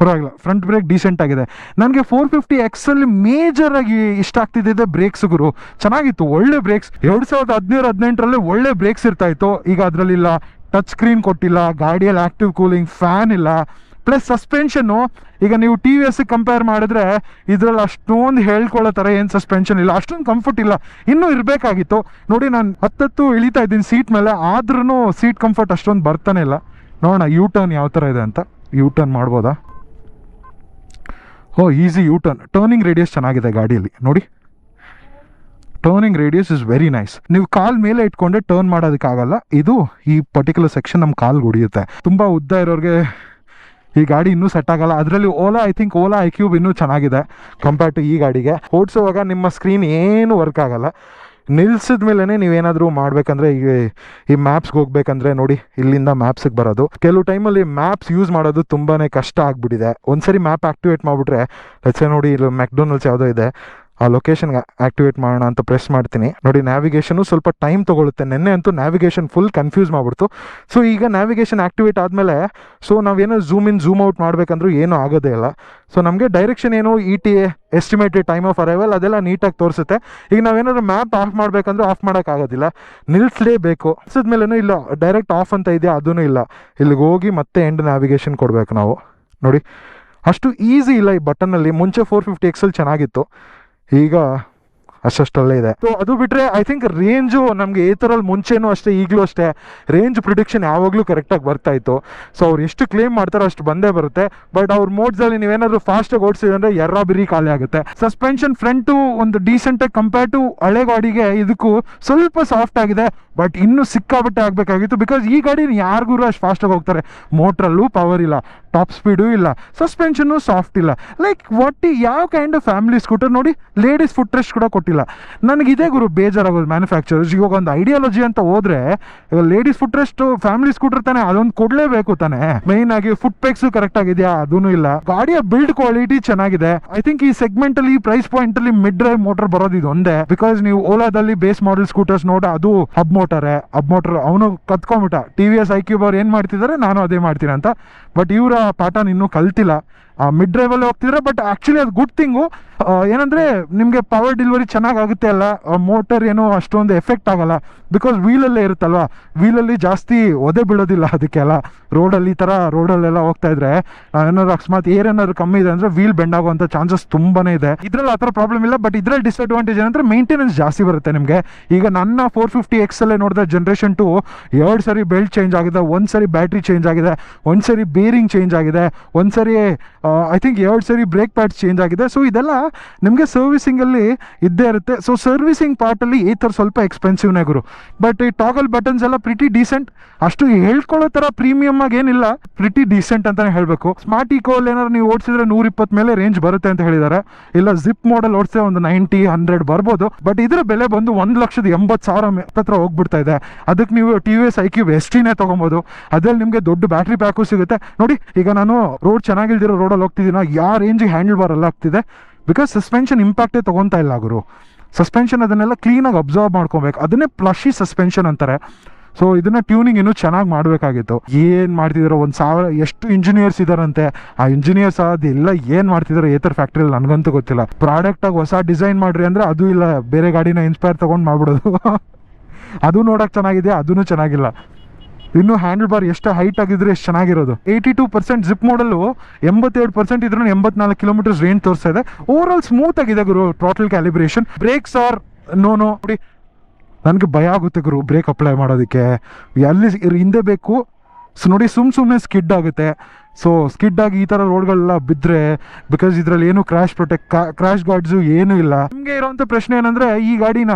ಪರವಾಗಿಲ್ಲ, ಫ್ರಂಟ್ ಬ್ರೇಕ್ ಡೀಸೆಂಟ್ ಆಗಿದೆ. ನನಗೆ 450X ಅಲ್ಲಿ ಮೇಜರ್ ಆಗಿ ಇಷ್ಟ ಆಗ್ತಿದ್ದೆ ಬ್ರೇಕ್ಸ್ ಗುರು, ಚೆನ್ನಾಗಿತ್ತು, ಒಳ್ಳೆ ಬ್ರೇಕ್ಸ್. 2017-18 ಒಳ್ಳೆ ಬ್ರೇಕ್ಸ್ ಇರ್ತಾ ಇತ್ತು. ಈಗ ಅದರಲ್ಲಿಲ್ಲ, ಟಚ್ ಸ್ಕ್ರೀನ್ ಕೊಟ್ಟಿಲ್ಲ, ಗಾಡಿಯಲ್ಲಿ ಆಕ್ಟಿವ್ ಕೂಲಿಂಗ್ ಫ್ಯಾನ್ ಇಲ್ಲ. ಪ್ಲಸ್ ಸಸ್ಪೆನ್ಷನ್ನು ಈಗ ನೀವು TVS ಕಂಪೇರ್ ಮಾಡಿದ್ರೆ ಇದರಲ್ಲಿ ಅಷ್ಟೊಂದು ಹೇಳ್ಕೊಳ್ಳೋ ಥರ ಏನು ಸಸ್ಪೆನ್ಷನ್ ಇಲ್ಲ, ಅಷ್ಟೊಂದು ಕಂಫರ್ಟ್ ಇಲ್ಲ, ಇನ್ನೂ ಇರಬೇಕಾಗಿತ್ತು. ನೋಡಿ, ನಾನು ಹತ್ತತ್ತು ಇಳಿತಾ ಇದ್ದೀನಿ ಸೀಟ್ ಮೇಲೆ, ಆದ್ರೂ ಸೀಟ್ ಕಂಫರ್ಟ್ ಅಷ್ಟೊಂದು ಬರ್ತಾನೆ ಇಲ್ಲ. ನೋಡೋಣ ಯೂ ಟರ್ನ್ ಯಾವ ಥರ ಇದೆ ಅಂತ. ಯೂ ಟರ್ನ್ ಮಾಡ್ಬೋದಾ? Easy U turn. Turning radius ಚೆನ್ನಾಗಿದೆ ಗಾಡಿಯಲ್ಲಿ ನೋಡಿ, turning radius is very nice. ನೀವು ಕಾಲ್ ಮೇಲೆ ಇಟ್ಕೊಂಡೆ ಟರ್ನ್ ಮಾಡೋದಕ್ಕಾಗಲ್ಲ, ಇದು ಈ ಪರ್ಟಿಕ್ಯುಲರ್ ಸೆಕ್ಷನ್ ನಮ್ಮ ಕಾಲ್ಗೆ ಹೊಡಿಯುತ್ತೆ. ತುಂಬ ಉದ್ದ ಇರೋರಿಗೆ ಈ ಗಾಡಿ ಇನ್ನೂ ಸೆಟ್ ಆಗಲ್ಲ. ಅದರಲ್ಲಿ Ola I think Ola iQube ಇನ್ನೂ ಚೆನ್ನಾಗಿದೆ ಕಂಪೇರ್ ಟು ಈ ಗಾಡಿಗೆ. ಓಡಿಸುವಾಗ ನಿಮ್ಮ ಸ್ಕ್ರೀನ್ ಏನು ವರ್ಕ್ ಆಗಲ್ಲ. ನಿಲ್ಸಿದ ಮೇಲೆ ನೀವೇನಾದರೂ ಮಾಡಬೇಕಂದ್ರೆ ಈ ಮ್ಯಾಪ್ಸ್ಗೆ ಹೋಗ್ಬೇಕಂದ್ರೆ ನೋಡಿ, ಇಲ್ಲಿಂದ ಮ್ಯಾಪ್ಸಿಗೆ ಬರೋದು. ಕೆಲವು ಟೈಮಲ್ಲಿ ಮ್ಯಾಪ್ಸ್ ಯೂಸ್ ಮಾಡೋದು ತುಂಬಾ ಕಷ್ಟ ಆಗಿಬಿಟ್ಟಿದೆ. ಒಂದ್ಸರಿ ಮ್ಯಾಪ್ ಆ್ಯಕ್ಟಿವೇಟ್ ಮಾಡಿಬಿಟ್ರೆ, ಲೆಟ್ಸ್ ನೋಡಿ ಇಲ್ಲಿ ಮೆಕ್ಡೊನಲ್ಡ್ಸ್ ಯಾವುದೋ ಇದೆ, ಆ ಲೊಕೇಶನ್ಗೆ ಆ್ಯಕ್ಟಿವೇಟ್ ಮಾಡೋಣ ಅಂತ ಪ್ರೆಸ್ ಮಾಡ್ತೀನಿ. ನೋಡಿ ನ್ಯಾವಿಗೇಷನು ಸ್ವಲ್ಪ ಟೈಮ್ ತೊಗೊಳುತ್ತೆ. ನೆನ್ನೆ ಅಂತೂ ನ್ಯಾವಿಗೇಷನ್ ಫುಲ್ ಕನ್ಫ್ಯೂಸ್ ಮಾಡಿಬಿಡ್ತು. ಸೊ ಈಗ ನ್ಯಾವಿಗೇಷನ್ ಆ್ಯಕ್ಟಿವೇಟ್ ಆದಮೇಲೆ ಸೊ ನಾವೇನೋ ಝೂಮ್ ಇನ್ ಝೂಮ್ ಔಟ್ ಮಾಡಬೇಕಂದ್ರೂ ಏನೂ ಆಗೋದೇ ಇಲ್ಲ. ಸೊ ನಮಗೆ ಡೈರೆಕ್ಷನ್ ಏನು ETA estimated time of arrival ಅದೆಲ್ಲ ನೀಟಾಗಿ ತೋರಿಸುತ್ತೆ. ಈಗ ನಾವೇನಾದ್ರು ಮ್ಯಾಪ್ ಆಫ್ ಮಾಡಬೇಕಂದ್ರೆ ಆಫ್ ಮಾಡೋಕ್ಕಾಗೋದಿಲ್ಲ, ನಿಲ್ಲಿಸಲೇಬೇಕು. ನಿಲ್ಸಿದ್ಮೇಲೆ ಇಲ್ಲ ಡೈರೆಕ್ಟ್ ಆಫ್ ಅಂತ ಇದೆಯಾ, ಅದೂ ಇಲ್ಲ. ಇಲ್ಲಿಗೆ ಹೋಗಿ ಮತ್ತೆ ಎಂಡ್ ನ್ಯಾವಿಗೇಷನ್ ಕೊಡಬೇಕು ನಾವು. ನೋಡಿ ಅಷ್ಟು ಈಸಿ ಇಲ್ಲ ಈ ಬಟನ್ನಲ್ಲಿ. ಮುಂಚೆ 450XL ಚೆನ್ನಾಗಿತ್ತು, ಈಗ ಅಷ್ಟಲ್ಲೇ ಇದೆ. ಸೊ ಅದು ಬಿಟ್ಟರೆ ಐ ಥಿಂಕ್ ರೇಂಜು ನಮಗೆ ಏತರಲ್ಲಿ ಮುಂಚೆನೂ ಅಷ್ಟೇ ಈಗಲೂ ಅಷ್ಟೇ ರೇಂಜ್ ಪ್ರಿಡಿಕ್ಷನ್ ಯಾವಾಗಲೂ ಕರೆಕ್ಟಾಗಿ ಬರ್ತಾ ಇತ್ತು. ಸೊ ಅವ್ರು ಎಷ್ಟು ಕ್ಲೇಮ್ ಮಾಡ್ತಾರೋ ಅಷ್ಟು ಬಂದೇ ಬರುತ್ತೆ. ಬಟ್ ಅವ್ರ ಮೋಡ್ಸಲ್ಲಿ ನೀವೇನಾದ್ರು ಫಾಸ್ಟಾಗಿ ಓಡಿಸಿದ್ರೆ ಎರ್ರಾಬಿರಿ ಖಾಲಿ ಆಗುತ್ತೆ. ಸಸ್ಪೆನ್ಷನ್ ಫ್ರಂಟು ಒಂದು ಡೀಸೆಂಟಾಗಿ ಕಂಪೇರ್ ಟು ಹಳೆ ಗಾಡಿಗೆ ಇದಕ್ಕೂ ಸ್ವಲ್ಪ ಸಾಫ್ಟ್ ಆಗಿದೆ, ಬಟ್ ಇನ್ನೂ ಸಿಕ್ಕಾಬಟ್ಟೆ ಆಗಬೇಕಾಗಿತ್ತು. ಬಿಕಾಸ್ ಈ ಗಾಡಿ ಯಾರಿಗೂ ಅಷ್ಟು ಫಾಸ್ಟಾಗಿ ಹೋಗ್ತಾರೆ. ಮೋಟ್ರಲ್ಲೂ ಪವರ್ ಇಲ್ಲ, ಟಾಪ್ ಸ್ಪೀಡು ಇಲ್ಲ, ಸಸ್ಪೆನ್ಷನ್ನು ಸಾಫ್ಟ್ ಇಲ್ಲ. ಲೈಕ್ ಯಾವ ಕೈಂಡ್ ಆಫ್ ಫ್ಯಾಮಿಲಿ ಸ್ಕೂಟರ್ ನೋಡಿ, ಲೇಡೀಸ್ ಫುಟ್ ರೆಸ್ಟ್ ಕೂಡ ಕೊಟ್ಟಿಲ್ಲ. ನನಗಿದೆ ಗುರು ಬೇಜಾರಾಗೋದು ಮ್ಯಾನುಫ್ಯಾಕ್ಚರರ್ಸ್. ಇವಾಗ ಒಂದು ಐಡಿಯಾಲಜಿ ಅಂತ ಹೋದ್ರೆ, ಇವಾಗ ladies foot rest family scooter ತಾನೆ, ಅದೊಂದು ಕೊಡಲೇಬೇಕು ತಾನೆ. ಮೈನ್ ಆಗಿ ಫುಟ್ ಪೆಕ್ಸು ಕರೆಕ್ಟ್ ಆಗಿದೆಯಾ, ಅದೂ ಇಲ್ಲ. ಗಾಡಿಯ ಬಿಲ್ಡ್ ಕ್ವಾಲಿಟಿ ಚೆನ್ನಾಗಿದೆ. ಐ ಥಿಂಕ್ ಈ ಸೆಗ್ಮೆಂಟ್ ಅಲ್ಲಿ, ಪ್ರೈಸ್ ಪಾಯಿಂಟ್ ಅಲ್ಲಿ ಮಿಡ್ ಡ್ರೈವ್ ಮೋಟರ್ ಬರೋದು ಇದು ಒಂದೇ. ಬಿಕಾಸ್ ನೀವು ಓಲಾದಲ್ಲಿ ಬೇಸ್ ಮಾಡೆಲ್ ಸ್ಕೂಟರ್ಸ್ ನೋಡ, ಅದು ಹಬ್ ಮೋಟರ್ ಅವನು ಕತ್ಕೊಂಡ್ಬಿಟ್ಟ. TVS iQube ಅವ್ರು ಏನ್ ಮಾಡ್ತಿದ್ದಾರೆ, ನಾನು ಅದೇ ಮಾಡ್ತೀನಿ ಅಂತ. ಬಟ್ ಇವರ ಪ್ಯಾಟರ್ನ್ ಇನ್ನೂ ಕಲ್ತಿಲ್ಲ. ಮಿಡ್ ಡ್ರೈವಲ್ಲಿ ಹೋಗ್ತಿದ್ರೆ. ಬಟ್ ಆ್ಯಕ್ಚುಲಿ ಅದು ಗುಡ್ ಥಿಂಗು. ಏನಂದರೆ ನಿಮಗೆ ಪವರ್ ಡೆಲಿವರಿ ಚೆನ್ನಾಗಾಗುತ್ತೆ ಅಲ್ಲ, ಮೋಟರ್ ಏನೋ ಅಷ್ಟೊಂದು ಎಫೆಕ್ಟ್ ಆಗಲ್ಲ. ಬಿಕಾಸ್ ವೀಲಲ್ಲೇ ಇರುತ್ತಲ್ವ, ವೀಲಲ್ಲಿ ಜಾಸ್ತಿ ಒದೆ ಬೀಳೋದಿಲ್ಲ ಅದಕ್ಕೆಲ್ಲ. ರೋಡಲ್ಲಿ ಈ ಥರ ರೋಡಲ್ಲೆಲ್ಲ ಹೋಗ್ತಾ ಇದ್ರೆ ಏನಾದ್ರು ಅಕಸ್ಮಾತ್ ಏನಾದ್ರು ಕಮ್ಮಿ ಇದೆ ಅಂದರೆ ವೀಲ್ ಬೆಂಡ್ ಆಗುವಂಥ ಚಾನ್ಸಸ್ ತುಂಬಾ ಇದೆ. ಇದ್ರಲ್ಲಿ ಆ ಥರ ಪ್ರಾಬ್ಲಮ್ ಇಲ್ಲ. ಬಟ್ ಇದ್ರಲ್ಲಿ ಡಿಸ್ಅಡ್ವಾಂಟೇಜ್ ಏನಂದರೆ ಮೇಂಟೆನೆನ್ಸ್ ಜಾಸ್ತಿ ಬರುತ್ತೆ ನಿಮಗೆ. ಈಗ ನನ್ನ 450XL ನೋಡಿದ್ರೆ ಜನರೇಷನ್ 2 2 ಸರಿ ಬೆಲ್ಟ್ ಚೇಂಜ್ ಆಗಿದೆ, ಒಂದು ಸರಿ ಬ್ಯಾಟ್ರಿ ಚೇಂಜ್ ಆಗಿದೆ, ಒಂದು ಸರಿ ಬೇರಿಂಗ್ ಚೇಂಜ್ ಆಗಿದೆ, ಒಂದು ಸರಿ ಐ ಥಿಂಕ್ 2 ಸರಿ ಬ್ರೇಕ್ ಪ್ಯಾಡ್ಸ್ ಚೇಂಜ್ ಆಗಿದೆ. ಸೊ ಇದೆಲ್ಲ ನಿಮಗೆ ಸರ್ವಿಸಿಂಗಲ್ಲಿ ಇದ್ದೇ ಇರುತ್ತೆ. ಸೊ ಸರ್ವಿಸಿಂಗ್ ಪಾರ್ಟಲ್ಲಿ ಈ ಥರ ಸ್ವಲ್ಪ ಎಕ್ಸ್ಪೆನ್ಸಿವ್ನೇ ಗುರು. ಬಟ್ ಈ ಟಾಗಲ್ ಬಟನ್ಸ್ ಎಲ್ಲ ಪ್ರಿಟಿ ಡೀಸೆಂಟ್. ಅಷ್ಟು ಹೇಳ್ಕೊಳ್ಳೋ ಥರ ಪ್ರೀಮಿಯಮ್ ಆಗಿ ಏನಿಲ್ಲ, ಪ್ರಿಟಿ ಡೀಸೆಂಟ್ ಅಂತಲೇ ಹೇಳಬೇಕು. ಸ್ಮಾರ್ಟ್ ಈಕೋಲ್ ಏನಾದ್ರು ನೀವು ಓಡಿಸಿದ್ರೆ 120 ಮೇಲೆ ರೇಂಜ್ ಬರುತ್ತೆ ಅಂತ ಹೇಳಿದ್ದಾರೆ. ಇಲ್ಲ ಜಿಪ್ ಮಾಡಲ್ ಓಡಿಸಿದ್ರೆ ಒಂದು 90-100 ಬರ್ಬೋದು. ಬಟ್ ಇದರ ಬೆಲೆ ಬಂದು 1,80,000 ಹತ್ರ ಹೋಗ್ಬಿಡ್ತಾ ಇದೆ. ಅದಕ್ಕೆ ನೀವು TVS iQube STನೇ ತೊಗೊಬೋದು. ಅದ್ರಲ್ಲಿ ನಿಮಗೆ ದೊಡ್ಡ ಬ್ಯಾಟ್ರಿ ಪ್ಯಾಕು ಸಿಗುತ್ತೆ. ನೋಡಿ ಈಗ ನಾನು ರೋಡ್ ಚೆನ್ನಾಗಿಲ್ದಿರೋ ರೋಡಲ್ಲಿ ಹೋಗ್ತಿದ್ದೀನ, ಯಾವ ರೇಂಜಿಗೆ ಹ್ಯಾಂಡಲ್ ಬಾರ್ ಎಲ್ಲ ಆಗ್ತಿದೆ. ಬಿಕಾಸ್ ಸಸ್ಪೆನ್ಷನ್ ಇಂಪ್ಯಾಕ್ಟೇ ತೊಗೊತಾ ಇಲ್ಲ ಗುರು. ಸಸ್ಪೆನ್ಷನ್ ಅದನ್ನೆಲ್ಲ ಕ್ಲೀನಾಗಿ ಅಬ್ಸರ್ವ್ ಮಾಡ್ಕೊಬೇಕು. ಅದನ್ನೇ ಪ್ಲಶಿ ಸಸ್ಪೆನ್ಷನ್ ಅಂತಾರೆ. ಸೊ ಇದನ್ನ ಟ್ಯೂನಿಂಗ್ ಇನ್ನೂ ಚೆನ್ನಾಗಿ ಮಾಡಬೇಕಾಗಿತ್ತು. ಏನು ಮಾಡ್ತಿದಾರೋ 1,000 ಎಷ್ಟು ಇಂಜಿನಿಯರ್ಸ್ ಇದಾರಂತೆ. ಆ ಇಂಜಿನಿಯರ್ಸ್ ಅದೆಲ್ಲ ಏನು ಮಾಡ್ತಿದಾರೋ ಏತರ್ ಫ್ಯಾಕ್ಟ್ರಿಯಲ್ಲಿ ನನಗಂತೂ ಗೊತ್ತಿಲ್ಲ. ಪ್ರಾಡಕ್ಟಾಗಿ ಹೊಸ ಡಿಸೈನ್ ಮಾಡ್ರಿ ಅಂದರೆ ಅದು ಇಲ್ಲ, ಬೇರೆ ಗಾಡಿನ ಇನ್ಸ್ಪೈರ್ ತೊಗೊಂಡು ಮಾಡ್ಬಿಡೋದು. ಅದು ನೋಡೋಕೆ ಚೆನ್ನಾಗಿದೆ, ಅದೂ ಚೆನ್ನಾಗಿಲ್ಲ. ಇನ್ನು ಹ್ಯಾಂಡಲ್ ಬಾರ್ ಎಷ್ಟು ಹೈಟ್ ಆಗಿದ್ರೆ ಎಷ್ಟು ಚೆನ್ನಾಗಿರೋದು. 82% ಜಿಪ್ ಮಾಡಲು, 87% ಇದ್ರೂ 84 ಕಿಲೋಮೀಟರ್ಸ್ ರೇಂಜ್ ತೋರಿಸ್ತಾ ಇದೆ. ಓವರ್ ಆಲ್ ಸ್ಮೂತ್ ಆಗಿದೆ ಗುರು. Total calibration. Brakes are no ನೋಡಿ, ನನಗೆ ಭಯ ಆಗುತ್ತೆ ಗುರು ಬ್ರೇಕ್ ಅಪ್ಲೈ ಮಾಡೋದಕ್ಕೆ. ಎಲ್ಲಿ ಹಿಂದೆ ಬೇಕು. ಸೊ ನೋಡಿ ಸುಮ್ಮನೆ ಸ್ಕಿಡ್ ಆಗುತ್ತೆ. ಸೊ ಸ್ಕಿಡ್ ಆಗಿ ಈ ಥರ ರೋಡ್ಗಳೆಲ್ಲ ಬಿದ್ದರೆ, ಬಿಕಾಸ್ ಇದರಲ್ಲಿ ಏನು ಕ್ರ್ಯಾಶ್ ಗಾರ್ಡ್ಸು ಏನೂ ಇಲ್ಲ. ನಿಮಗೆ ಇರೋವಂಥ ಪ್ರಶ್ನೆ ಏನಂದರೆ, ಈ ಗಾಡಿನ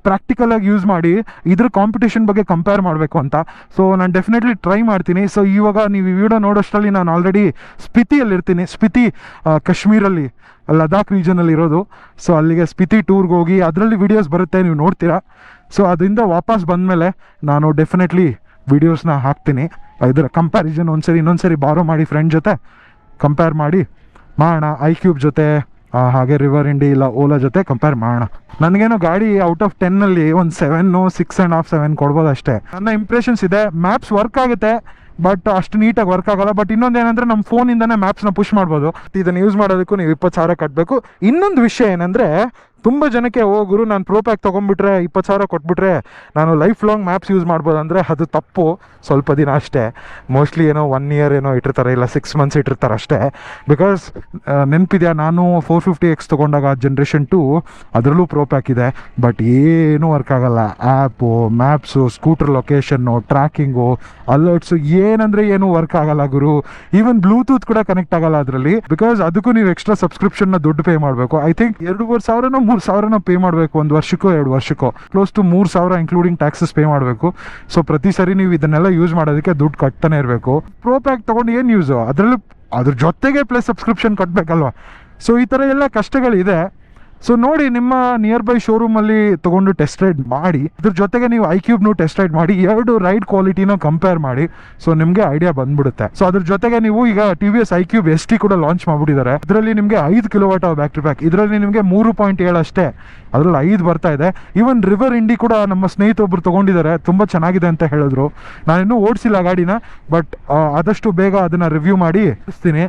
ಪ್ರಾಕ್ಟಿಕಲಾಗಿ ಯೂಸ್ ಮಾಡಿ ಇದ್ರ ಕಾಂಪಿಟೇಷನ್ ಬಗ್ಗೆ ಕಂಪೇರ್ ಮಾಡಬೇಕು ಅಂತ. ಸೊ ನಾನು ಡೆಫಿನೆಟ್ಲಿ ಟ್ರೈ ಮಾಡ್ತೀನಿ. ಸೊ ಇವಾಗ ನೀವು ಈ ವಿಡಿಯೋ ನೋಡೋಷ್ಟರಲ್ಲಿ ನಾನು ಆಲ್ರೆಡಿ ಸ್ಪಿತಿಯಲ್ಲಿರ್ತೀನಿ. ಸ್ಪಿತಿ ಕಾಶ್ಮೀರಲ್ಲಿ, ಲದಾಖ್ ರೀಜನಲ್ಲಿ ಇರೋದು. ಸೊ ಅಲ್ಲಿಗೆ ಸ್ಪಿತಿ ಟೂರ್ಗೆ ಹೋಗಿ ಅದರಲ್ಲಿ ವೀಡಿಯೋಸ್ ಬರುತ್ತೆ, ನೀವು ನೋಡ್ತೀರಾ. ಸೊ ಅದರಿಂದ ವಾಪಸ್ ಬಂದಮೇಲೆ ನಾನು ಡೆಫಿನೆಟ್ಲಿ ವೀಡಿಯೋಸ್ನ ಹಾಕ್ತೀನಿ. ಇದರ ಕಂಪ್ಯಾರಿಸನ್ ಇನ್ನೊಂದ್ಸರಿ ಬಾರೋ ಮಾಡಿ ಫ್ರೆಂಡ್ ಜೊತೆ ಕಂಪೇರ್ ಮಾಡಿ ಮಾಡೋಣ. iQube ಜೊತೆ ಹಾಗೆ ರಿವರ್ ಇಂಡಿ ಇಲ್ಲ ಓಲಾ ಜೊತೆ ಕಂಪೇರ್ ಮಾಡೋಣ. ನನಗೇನೋ ಗಾಡಿ ಔಟ್ ಆಫ್ 10ನಲ್ಲಿ ಒಂದು 7, 6.5, 7 ಕೊಡ್ಬೋದು ಅಷ್ಟೇ. ನನ್ನ ಇಂಪ್ರೆಷನ್ಸ್ ಇದೆ. ಮ್ಯಾಪ್ಸ್ ವರ್ಕ್ ಆಗುತ್ತೆ, ಬಟ್ ಅಷ್ಟು ನೀಟಾಗಿ ವರ್ಕ್ ಆಗಲ್ಲ. ಬಟ್ ಇನ್ನೊಂದೇನೆಂದರೆ ನಮ್ಮ ಫೋನಿಂದನೇ ಮ್ಯಾಪ್ಸ್ನ ಪುಷ್ ಮಾಡ್ಬೋದು. ಇದನ್ನು ಯೂಸ್ ಮಾಡೋದಕ್ಕೂ ನೀವು 20,000 ಕಟ್ಟಬೇಕು. ಇನ್ನೊಂದು ವಿಷಯ ಏನಂದರೆ, ತುಂಬ ಜನಕ್ಕೆ ಗುರು ನಾನು ಪ್ರೋ ಪ್ಯಾಕ್ ತೊಗೊಂಡ್ಬಿಟ್ರೆ 20,000 ಕೊಟ್ಬಿಟ್ರೆ ನಾನು ಲೈಫ್ ಲಾಂಗ್ ಮ್ಯಾಪ್ಸ್ ಯೂಸ್ ಮಾಡ್ಬೋದು ಅಂದರೆ ಅದು ತಪ್ಪು. ಸ್ವಲ್ಪ ದಿನ ಅಷ್ಟೇ, ಮೋಸ್ಟ್ಲಿ ಏನೋ 1 ಇಯರ್ ಏನೋ ಇಟ್ಟಿರ್ತಾರೆ, ಇಲ್ಲ 6 ಮಂತ್ಸ್ ಇಟ್ಟಿರ್ತಾರೆ ಅಷ್ಟೇ. ಬಿಕಾಸ್ ನೆನಪಿದೆಯಾ, ನಾನು 450X ತೊಗೊಂಡಾಗ ಜನರೇಷನ್ 2 ಅದರಲ್ಲೂ ಪ್ರೋ ಪ್ಯಾಕ್ ಇದೆ, ಬಟ್ ಏನೂ ವರ್ಕ್ ಆಗಲ್ಲ. App, maps, scooter location, tracking, alerts ಏನಂದರೆ ಏನೂ ವರ್ಕ್ ಆಗಲ್ಲ ಗುರು. ಈವನ್ ಬ್ಲೂಟೂತ್ ಕೂಡ ಕನೆಕ್ಟ್ ಆಗಲ್ಲ ಅದರಲ್ಲಿ. ಬಿಕಾಸ್ ಅದಕ್ಕೂ ನೀವು ಎಕ್ಸ್ಟ್ರಾ ಸಬ್ಸ್ಕ್ರಿಪ್ಷನ್ನ ದುಡ್ಡು ಪೇ ಮಾಡಬೇಕು. ಐ ಥಿಂಕ್ 2,500 3,000 ಪೇ ಮಾಡಬೇಕು, 1 ವರ್ಷಕ್ಕೋ 2 ವರ್ಷಕ್ಕೋ close to 3,000 including taxes pay ಮಾಡಬೇಕು. ಸೊ ಪ್ರತಿ ಸರಿ ನೀವು ಇದನ್ನೆಲ್ಲ ಯೂಸ್ ಮಾಡೋದಕ್ಕೆ ದುಡ್ಡು ಕಟ್ತಾನೆ ಇರಬೇಕು. ಪ್ರೋ ಪ್ಯಾಕ್ ತೊಗೊಂಡು ಏನು ಯೂಸು, ಅದರಲ್ಲಿ ಅದ್ರ ಜೊತೆಗೆ ಪ್ಲಸ್ ಸಬ್ಸ್ಕ್ರಿಪ್ಷನ್ ಕಟ್ಟಬೇಕಲ್ವ. ಸೊ ಈ ಥರ ಎಲ್ಲ ಕಷ್ಟಗಳಿದೆ. ಸೊ ನೋಡಿ, ನಿಮ್ಮ ನಿಯರ್ ಬೈ ಶೋರೂಮಲ್ಲಿ ತೊಗೊಂಡು ಟೆಸ್ಟ್ ರೈಡ್ ಮಾಡಿ, ಅದ್ರ ಜೊತೆಗೆ ನೀವು iQube ಟೆಸ್ಟ್ ರೈಡ್ ಮಾಡಿ, 2 ರೈಡ್ ಕ್ವಾಲಿಟಿನ ಕಂಪೇರ್ ಮಾಡಿ. ಸೊ ನಿಮಗೆ ಐಡಿಯಾ ಬಂದ್ಬಿಡುತ್ತೆ. ಸೊ ಅದ್ರ ಜೊತೆಗೆ ನೀವು ಈಗ TVS iQube ST ಕೂಡ ಲಾಂಚ್ ಮಾಡಿಬಿಟ್ಟಿದ್ದಾರೆ. ಇದರಲ್ಲಿ ನಿಮಗೆ 5 ಕಿಲೋವಾಟ್ ಬ್ಯಾಟ್ರಿ ಪ್ಯಾಕ್, ಇದರಲ್ಲಿ ನಿಮಗೆ 3.7 ಅಷ್ಟೇ, ಅದರಲ್ಲಿ 5 ಬರ್ತಾ ಇದೆ. ಈವನ್ ರಿವರ್ ಇಂಡಿ ಕೂಡ ನಮ್ಮ ಸ್ನೇಹಿತೊಬ್ರು ತೊಗೊಂಡಿದ್ದಾರೆ, ತುಂಬ ಚೆನ್ನಾಗಿದೆ ಅಂತ ಹೇಳಿದ್ರು. ನಾನಿನ್ನೂ ಓಡಿಸಿಲ್ಲ ಗಾಡಿನ, ಬಟ್ ಆದಷ್ಟು ಬೇಗ ಅದನ್ನು ರಿವ್ಯೂ ಮಾಡಿ ತಿಳಿಸ್ತೀನಿ,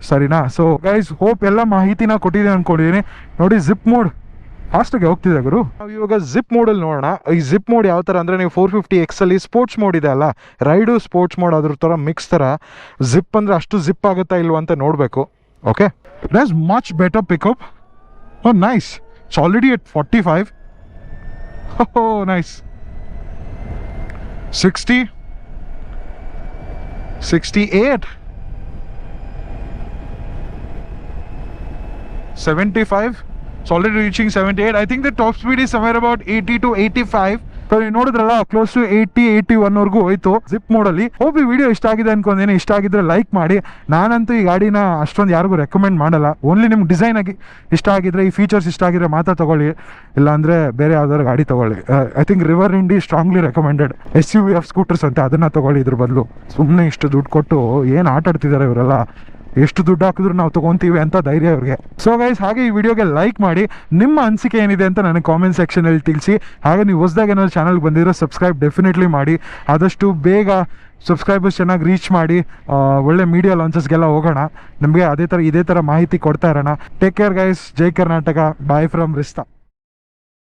ಸರಿನಾ. ಸೊ ಗೈಸ್, ಹೋಪ್ ಎಲ್ಲ ಮಾಹಿತಿನ ಕೊಟ್ಟಿದ್ದೀನಿ ಅನ್ಕೊಂಡಿದ್ದೀನಿ. ನೋಡಿ, ಜಿಪ್ ಮೋಡ್ ಫಾಸ್ಟಾಗಿ ಹೋಗ್ತಿದೆ ಗುರು. ನಾವು ಇವಾಗ ಜಿಪ್ ಮೋಡಲ್ಲಿ ನೋಡೋಣ. ಈ ಜಿಪ್ ಮೋಡ್ ಯಾವ ಥರ ಅಂದರೆ, ನೀವು 450X ಅಲ್ಲಿ ಸ್ಪೋರ್ಟ್ಸ್ ಮೋಡ್ ಇದೆ ಅಲ್ಲ, ರೈಡು ಸ್ಪೋರ್ಟ್ಸ್ ಮೋಡ್ ಅದ್ರ ಥರ ಮಿಕ್ಸ್ ಥರ. ಜಿಪ್ ಅಂದರೆ ಅಷ್ಟು ಜಿಪ್ ಆಗುತ್ತಾ ಇಲ್ವ ಅಂತ ನೋಡಬೇಕು. Okay, that's much better pickup. Oh nice, it's already at 45. Oh nice. 60, 68, 75. It's already reaching 78. I think the top speed is somewhere about 80 to 85. So ನೀವು ನೋಡಿದ್ರಲ್ಲ, ಕ್ಲೋಸ್ ಟು 80, 81ವರೆಗೂ ಹೋಯ್ತು ಜಿಪ್ ಮೋಡಲ್ಲಿ. ಹೋಪ್ ಈ ವಿಡಿಯೋ ಇಷ್ಟ ಆಗಿದೆ ಅನ್ಕೊಂಡೇನೆ. ಇಷ್ಟ ಆಗಿದ್ರೆ ಲೈಕ್ ಮಾಡಿ. ನಾನಂತೂ ಈ ಗಾಡಿನ ಅಷ್ಟೊಂದು ಯಾರಿಗೂ ರೆಕಮೆಂಡ್ ಮಾಡಲ್ಲ. ಓನ್ಲಿ ನಿಮ್ಗೆ ಡಿಸೈನ್ ಆಗಿ ಇಷ್ಟ ಆಗಿದ್ರೆ, ಈ ಫೀಚರ್ಸ್ ಇಷ್ಟ ಆಗಿದ್ರೆ ಮಾತ್ರ ತೊಗೊಳ್ಳಿ, ಇಲ್ಲಾಂದರೆ ಬೇರೆ ಯಾವ್ದಾದ್ರು ಗಾಡಿ ತೊಗೊಳ್ಳಿ. I think River Indie strongly recommended. SUV of scooters ಅಂತ, ಅದನ್ನು ತೊಗೊಳ್ಳಿ ಇದ್ರ ಬದಲು. ಸುಮ್ಮನೆ ಇಷ್ಟು ದುಡ್ಡು ಕೊಟ್ಟು ಏನು ಆಟ ಆಡ್ತಿದ್ದಾರೆ ಇವರೆಲ್ಲ. ಎಷ್ಟು ದುಡ್ಡು ಹಾಕಿದ್ರು ನಾವು ತೊಗೊತೀವಿ ಅಂತ ಧೈರ್ಯ ಅವ್ರಿಗೆ. ಸೊ ಗೈಸ್, ಹಾಗೆ ಈ ವಿಡಿಯೋಗೆ ಲೈಕ್ ಮಾಡಿ. ನಿಮ್ಮ ಅನಿಸಿಕೆ ಏನಿದೆ ಅಂತ ನನಗೆ ಕಾಮೆಂಟ್ ಸೆಕ್ಷನಲ್ಲಿ ತಿಳಿಸಿ. ಹಾಗೆ ನೀವು ಹೊಸದಾಗಿ ಏನಾದ್ರು ಚಾನಲ್ಗೆ ಬಂದಿರೋ ಸಬ್ಸ್ಕ್ರೈಬ್ ಡೆಫಿನೆಟ್ಲಿ ಮಾಡಿ. ಆದಷ್ಟು ಬೇಗ ಸಬ್ಸ್ಕ್ರೈಬರ್ಸ್ ಚೆನ್ನಾಗಿ ರೀಚ್ ಮಾಡಿ. ಒಳ್ಳೆ ಮೀಡಿಯಾ ಲಾಂಚಸ್ಗೆಲ್ಲ ಹೋಗೋಣ. ನಿಮಗೆ ಇದೇ ಥರ ಮಾಹಿತಿ ಕೊಡ್ತಾ ಇರೋಣ. Take care guys. ಜೈ ಕರ್ನಾಟಕ. Bye from ರಿಸ್ತಾ.